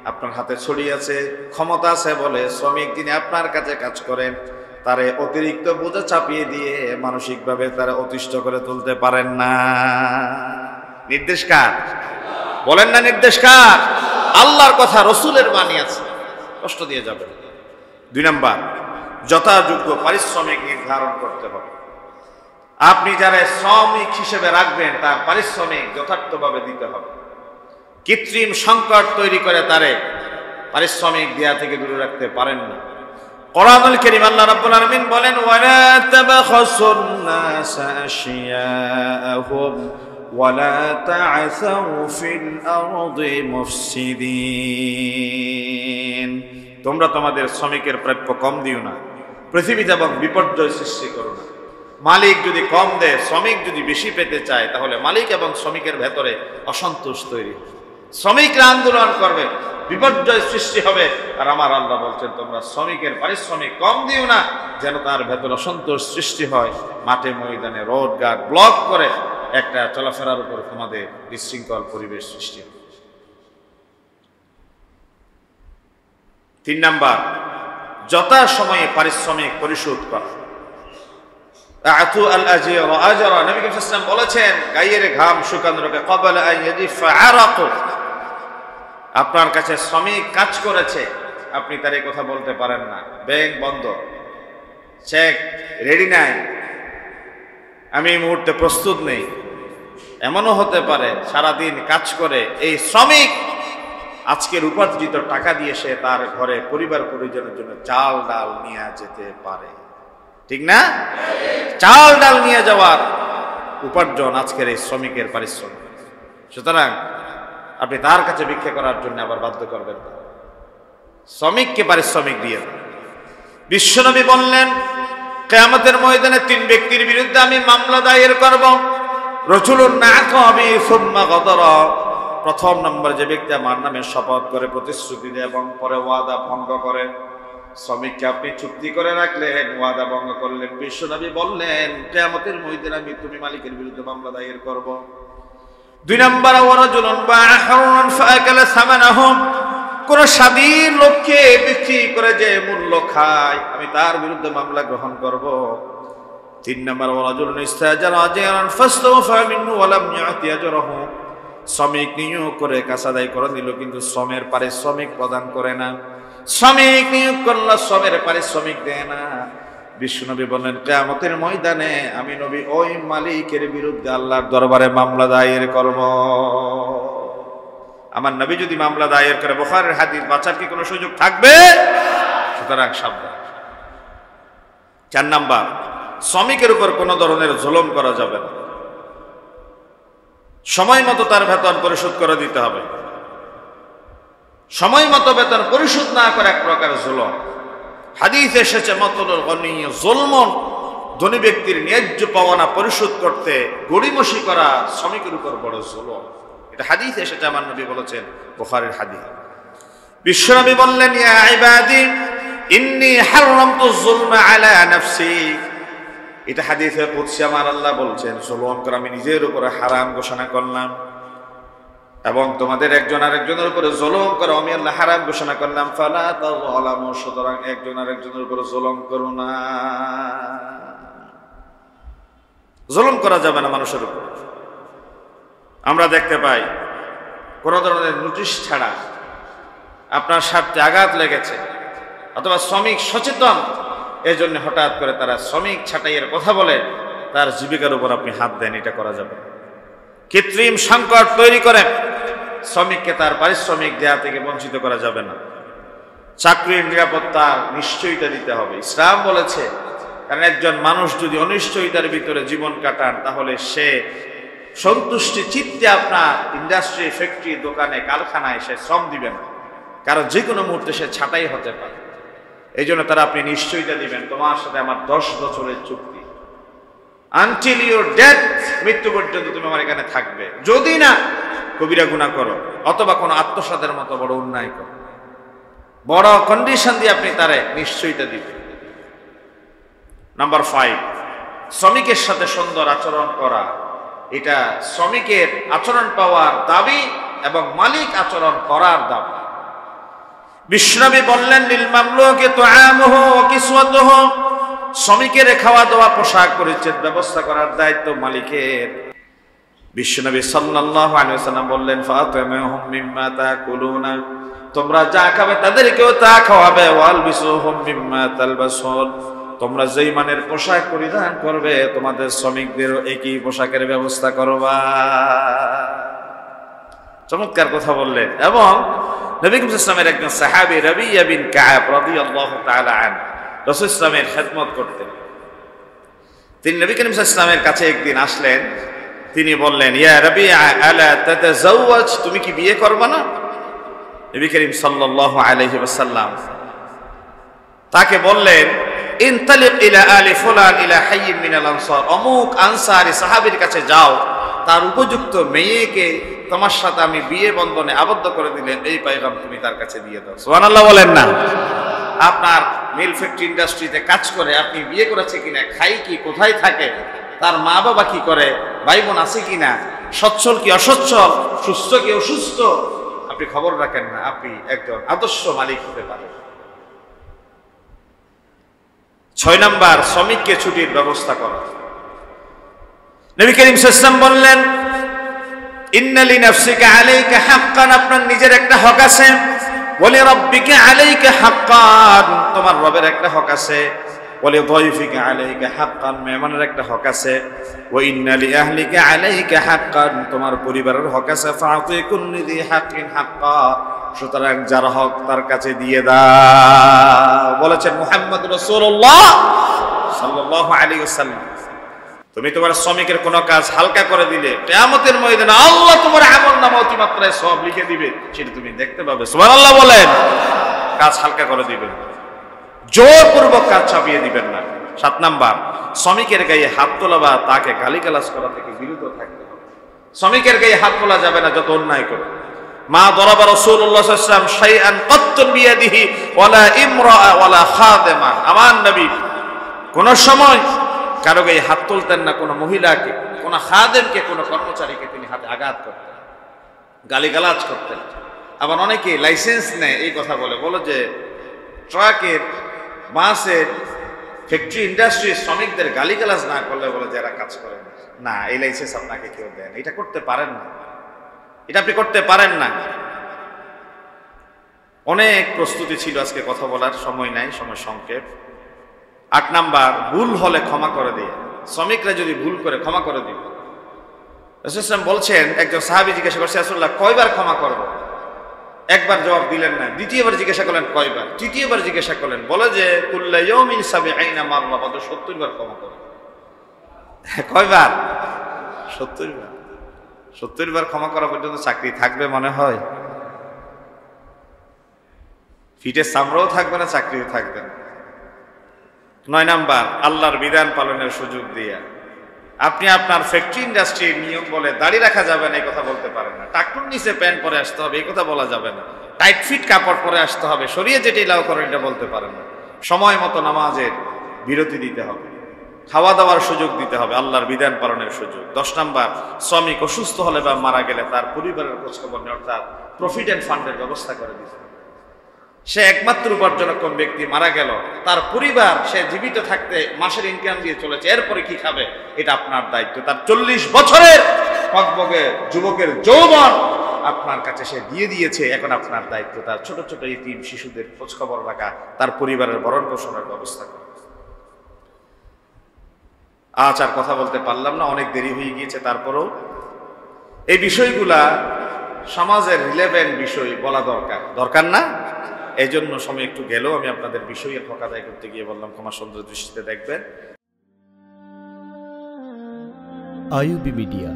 S1: আপনার হাতে ছড়ি আছে, ক্ষমতা আছে বলে শ্রমিক যিনি আপনার কাছে কাজ করেন তারে অতিরিক্ত বোঝা চাপিয়ে দিয়ে মানসিকভাবে তারা অতিষ্ঠ করে তুলতে পারেন না। নির্দেশ কার? বলেন না নির্দেশ কার? আল্লাহর কথা, রসুলের বাণী আছে, কষ্ট দিয়ে যাবে। 2 নাম্বার, যথাযোগ্য পারিশ্রমিক নির্ধারণ করতে হবে। আপনি যারা শ্রমিক হিসেবে রাখবেন তার পারিশ্রমিক যথার্থভাবে দিতে হবে। কৃত্রিম সংকট তৈরি করে তারে পারিশ্রমিক দেয়া থেকে দূরে রাখতে পারেন না। কোরআনুল কারীম আল্লাহ রাব্বুল আলামিন বলেন, ওয়ালা তাবাখাসুন নাস আশিয়াআহুম ওয়ালা তা'আসাউ ফিল আরদি মুফসিদিন। তোমরা তোমাদের শ্রমিকের প্রাপ্য কম দিও না, পৃথিবীতে এবং বিপর্যয় সৃষ্টি করো না। মালিক যদি কম দেয়, শ্রমিক যদি বেশি পেতে চায়, তাহলে মালিক এবং শ্রমিকের ভেতরে অসন্তোষ তৈরি, শ্রমিকরা আন্দোলন করবে, বিপর্যয় সৃষ্টি হবে। আর আমার আল্লাহ বলছেন, তোমরা শ্রমিকের পারিশ্রমিক কম দিও না, যেন তার ভেতর অসন্তোষ সৃষ্টি হয়, মাঠে ময়দানে রোড ঘাট ব্লক করে একটা চলাফেরার উপর তোমাদের বিশৃঙ্খল পরিবেশ সৃষ্টি হয়। 3 নাম্বার, যথাসময়ে পারিশ্রমিক পরিশোধ করা। আতু আল আজির আজরা, নবী করিম সাল্লাল্লাহু আলাইহি ওয়াসাল্লাম বলেছেন, গায়ের ঘাম শুকানোর আগে ক্বাবলা আন ইয়াজিফা আরাকু। আপনার কাছে শ্রমিক কাজ করেছে, আপনি তার এই কথা বলতে পারেন না, ব্যাংক বন্ধ, চেক রেডি নাই, আমি এই মুহূর্তে প্রস্তুত নেই। এমনও হতে পারে সারাদিন কাজ করে এই শ্রমিক আজকের উপার্জিত টাকা দিয়ে সে তার ঘরে পরিবার পরিজনের জন্য চাল ডাল নিয়ে যেতে পারে, ঠিক না? চাল ডাল নিয়ে যাওয়ার উপার্জন আজকের এই শ্রমিকের পারিশ্রমিক। সুতরাং আপনি তার কাছে ভিক্ষা করার জন্য আবার বাধ্য করবেন না, শ্রমিককে পারিশ্রমিক দিয়ে দেন। বিশ্বনবী বললেন, কিয়ামতের ময়দানে 3 ব্যক্তির বিরুদ্ধে আমি মামলা দায়ের করব। রাজুলুন নাআতা বি সুম্মা গাদারা। প্রথম নম্বর, যে ব্যক্তি আমার নামে শপথ করে, প্রতিশ্রুতি দেয় এবং পরে ওয়াদা ভঙ্গ করে। শ্রমিককে আপনি চুক্তি করে রাখলেন, ওয়াদা ভঙ্গ করলেন। বিশ্বনবী বললেন কিয়ামতের ময়দানে আমি তুমি মালিকের বিরুদ্ধে মামলা দায়ের করব। 2 নম্বর, ওয়ারাজুলুন বাআ হাররান ফাআকালা সামানাহু, কোন স্বাধীন লোককে বিক্রি করে যে মূল্য খায় আমি তার বিরুদ্ধে মামলা গ্রহণ করব। 3 নম্বর, ওয়ারাজুলুন ইস্তাজারা আজরান ফাস্তাওফা মিনহু ওয়া লাম ইয়াতি আজরাহু, শ্রমিক নিয়োগ করে কাজ আদায় করে দিল কিন্তু শ্রমের পারিশ্রমিক প্রদান করে না। শ্রমিক নিয়োগ করলো, শ্রমের পারিশ্রমিক দেয় না। বিশ্বনবী বললেন কিয়ামতের ময়দানে আমি নবী ওই মালিকের বিরুদ্ধে আল্লাহর দরবারে মামলা দায়ের করব। আমার নবী যদি মামলা দায়ের করে, বুখারীর হাদিস, বাঁচার কি কোনো সুযোগ থাকবে? সুতরাং সাবধান। 4 নাম্বার, শ্রমিকের উপর কোনো ধরনের জুলুম করা যাবে না। সময় মতো তার বেতন পরিশোধ করে দিতে হবে। সময় মতো বেতন পরিশোধ না করে এক প্রকার জুলুম। হাদিসে এসেছে মাতলুল গনি যুলমুন, ধনী ব্যক্তির ন্যায্য পাওনা পরিশোধ করতে গড়িমসি করা শ্রমিকের উপর বড় জুলুম। এটা হাদিসে এসেছে, আমার নবী বলেছেন, বুখারীর হাদিস। বিশ্বনবী বললেন ইয়া ইবাদি ইন্নী হারামতু যুলমা আলা নাফসি, এটা হাদিসে কুদসি, আমার আল্লাহ বলছেন জুলুম করা আমি নিজের উপরে হারাম ঘোষণা করলাম, এবং তোমাদের একজন আরেকজনের উপরে জুলুম করা আমি আল্লাহ হারাম ঘোষণা করলাম। ফালা তাযলামু, সুতরাং একজন আরেকজনের উপরে জুলুম করো না। জুলুম করা যাবে না মানুষের উপর। আমরা দেখতে পাই কোন ধরনের নোটিশ ছাড়া আপনার স্বার্থে আঘাত লেগেছে, অথবা শ্রমিক সচেতন, এই জন্য হঠাৎ করে তারা শ্রমিক ছাঁটাইয়ের কথা বলে তার জীবিকার উপর আপনি হাত দেন, এটা করা যাবে। কৃত্রিম সংকট তৈরি করে শ্রমিককে তার পারিশ্রমিক দেয়া থেকে বঞ্চিত করা যাবে না। চাকরির নিরাপত্তা নিশ্চয়তা দিতে হবে, ইসলাম বলেছে। কারণ একজন মানুষ যদি অনিশ্চয়তার ভিতরে জীবন কাটান, তাহলে সে সন্তুষ্টি চিত্তে আপনার ইন্ডাস্ট্রি, ফ্যাক্টরি, দোকানে, কারখানায় সে শ্রম দিবে না, কারণ যে কোনো মুহূর্তে সে ছাঁটাই হতে পারে। এই জন্য তারা আপনি নিশ্চয়তা দিবেন, তোমার সাথে আমার 10 বছরের চুক্তি, আনটিল ইউর ডেথ, মৃত্যু পর্যন্ত তুমি আমার এখানে থাকবে, যদি না কবিরা গুনাহ করো অথবা কোনো আত্মসাতের মতো বড় অন্যায় করো। বড় কন্ডিশন দিয়ে আপনি তারে নিশ্চয়তা দিবেন। নাম্বার 5, শ্রমিকের সাথে সুন্দর আচরণ করা, এটা শ্রমিকের আচরণ পাওয়ার দাবি এবং মালিক আচরণ করার দাবি। বিশ্বনবী বললেন লিল মামলুকি তুআমুহু ওয়া কিসওয়াতুহু, শ্রমিকের খাওয়া দাওয়া, পোশাক পরিচ্ছদ ব্যবস্থা করার দায়িত্ব মালিকের। বিশ্বনবী সাল্লাল্লাহু আলাইহি ওয়াসাল্লাম বললেন ফাতিমুহুম মিম্মা তাকুলুনা, তোমরা যা খাবে তাদেরকেও তা খাওয়াবে। ওয়ালবিসুহুম মিম্মা তালবাসুন, তোমরা যেই মানের পোশাক পরিধান করবে তোমাদের শ্রমিকদেরও একই পোশাকের ব্যবস্থা করবা। চমৎকার কথা বললেন। এবং নবী করিম সাল্লাল্লাহু আলাইহি ওয়াসাল্লামের একজন সাহাবী রাবিয়া বিন কাব রাদিয়াল্লাহু তাআলা আনহু রাসূল সাল্লাল্লাহু আলাইহি ওয়াসাল্লামের খেদমত করতেন। তিনি নবী করিম সাল্লাল্লাহু আলাইহি ওয়াসাল্লামের কাছে একদিন আসলেন। তিনি বললেন ইয়া রাবিয়া আলা তাতাযাওয়াজ, তুমি কি বিয়ে করবে না? নবী করিম সাল্লাল্লাহু আলাইহি ওয়াসাল্লাম তাকে বললেন ইনতালিক ইলা আলি ফুলান ইলা হাইয়্যিন মিনাল আনসার, অমুক আনসারী সাহাবীর কাছে যাও, তার উপযুক্ত মেয়েকে তোমার সাথে আমি বিয়ে বন্ধনে আবদ্ধ করে দিলেন, এই পয়গাম তুমি তার কাছে দিয়ে দাও। সুবহানাল্লাহ বলেন না। আপনার মিল ফ্যাক্টরি ইন্ডাস্ট্রিতে কাজ করে আপনি বিয়ে করেছে কিনা, খাই কি, কোথায় থাকে, তার মা বাবা কি করে, ভাই বোন আছে কিনা, সচ্ছল কি অসচ্ছল, সুস্থ কি অসুস্থ, আপনি খবর রাখেন না, আপনি একজন আদর্শ মালিক হতে পারেন। 6 নাম্বার, শ্রমিককে ছুটির ব্যবস্থা করা। নবী করিম সাল্লাল্লাহু আলাইহি ওয়াসাল্লাম বললেন ইন্না লিনাফসিকা আলাইকা হাক্কান, আপনার নিজের একটা হক আছে। ওয়ালি রাব্বিকা আলাইকা হাক্কান, তোমার রবের একটা হক আছে। ওয়ালি যায়ফিকা আলাইকা হাক্কান, মেহমানের একটা হক আছে। ওয়া ইন্না লিআহলিকা আলাইকা হাক্কান, তোমার পরিবারের হক আছে। ফাআতি কুল্লি যী হাক্কিন হাক্কা, সুতরাং যার হক তার কাছে দিয়ে দাও, বলেছেন মুহাম্মদ রাসূলুল্লাহ সাল্লাল্লাহু আলাইহি ওয়াসাল্লাম। তুমি তোমার শ্রমিকের কোনো কাজ হালকা করে দিলে কিয়ামতের ময়দানে আল্লাহ তোমার আমলনামা অতিমাত্রায় সওয়াব লিখে দিবে, সেটা তুমি দেখতে পাবে। সুবহানাল্লাহ বলেন। কাজ হালকা করে দিবেন, জোরপূর্বক কাজ চাপিয়ে দিবেন না। 7 নাম্বার, শ্রমিকের গায়ে হাত তোলা বা তাকে গালিগালাজ করা থেকে বিরত থাকতে হবে। শ্রমিকের গায়ে হাত তোলা যাবে না যত অন্যায় করে। মা দরাবা রাসূলুল্লাহ সাল্লাল্লাহু আলাইহি ওয়াসাল্লাম শাইআন কাত্তুন বিয়াদিহি ওয়ালা ইমরাআ ওয়ালা খাদিমান, আমার নবী কোন সময় কারো গায়ে হাত তুলতেন না, কোন মহিলাকে, কোন খাদেমকে, কোন কর্মচারীকে তিনি হাতে আঘাত করতেন, গালিগালাজ করতেন। আবার অনেকে লাইসেন্স নেয় এই কথা বলে যে ট্রাকের, বাসের, ফ্যাক্টরি, ইন্ডাস্ট্রির শ্রমিকদের গালিগালাজ না করলে বলে যে এরা কাজ করে না, এই লাইসেন্স আপনাকে কেউ দেন, এটা করতে পারেন না, এটা আপনি করতে পারেন না। অনেক প্রস্তুতি ছিল, আজকে কথা বলার সময় নাই, সময় সংক্ষেপ। 8 নাম্বার, ভুল হলে ক্ষমা করে দিয়ে, শ্রমিকরা যদি ভুল করে ক্ষমা করে দিবে। রাসূল সাল্লাল্লাহু আলাইহি ওয়াসাল্লাম বলছেন, একজন সাহাবী জিজ্ঞাসা করছে, রাসূলুল্লাহ কয়বার ক্ষমা করব? একবার জবাব দিলেন না, দ্বিতীয়বার জিজ্ঞাসা করলেন কয়বার, তৃতীয়বার জিজ্ঞাসা করলেন, বলে যে কুল্লা ইয়াউমিন ৭০ মাররা, ৭০ বার ক্ষমা করো। কয়বার? ৭০ বার। ৭০ বার ক্ষমা করা পর্যন্ত চাকরি থাকবে মনে হয়? ফিটে চামড়াও থাকবে না, চাকরিও থাকবে না। 9 নাম্বার, আল্লাহর বিধান পালনের সুযোগ দিয়া। আপনি আপনার ফ্যাক্টরি ইন্ডাস্ট্রির নিয়ম বলে দাড়ি রাখা যাবে না এই কথা বলতে পারেন না, টাকটুর নিচে প্যান্ট পরে আসতে হবে এই কথা বলা যাবে না, টাইট ফিট কাপড় পরে আসতে হবে, শরীয়ত যেটা এলাও করেন এটা বলতে পারেন না। সময় মতো নামাজের বিরতি দিতে হবে, খাওয়া দাওয়ার সুযোগ দিতে হবে, আল্লাহর বিধান পালনের সুযোগ। 10 নাম্বার, শ্রমিক অসুস্থ হলে বা মারা গেলে তার পরিবারের খোঁজখবর নেই, অর্থাৎ প্রভিডেন্ট ফান্ডের ব্যবস্থা করে দিতে। সে একমাত্র উপার্জনক্ষম ব্যক্তি মারা গেল, তার পরিবার সে জীবিত থাকতে মাসের ইনকাম দিয়ে চলেছে, এরপরে কি খাবে এটা আপনার দায়িত্ব। তার 40 বছরের ককবগে যুবকের যৌবন আপনার কাছে সে দিয়ে দিয়েছে, এখন আপনার দায়িত্ব তার ছোট ছোট ইতিম শিশুদের খোঁজখবর রাখা, তার পরিবারের ভরণ পোষণের ব্যবস্থা করা। আজ আর কথা বলতে পারলাম না, অনেক দেরি হয়ে গিয়েছে, তারপরেও এই বিষয়গুলা সমাজের রিলেভেন্ট বিষয় বলা দরকার না? এই জন্য সময় একটু গেলেও আমি আপনাদের বিষয়ের হক আদায় করতে গিয়ে বললাম, ক্ষমা সুন্দর দৃষ্টিতে দেখবেন।
S2: IUB media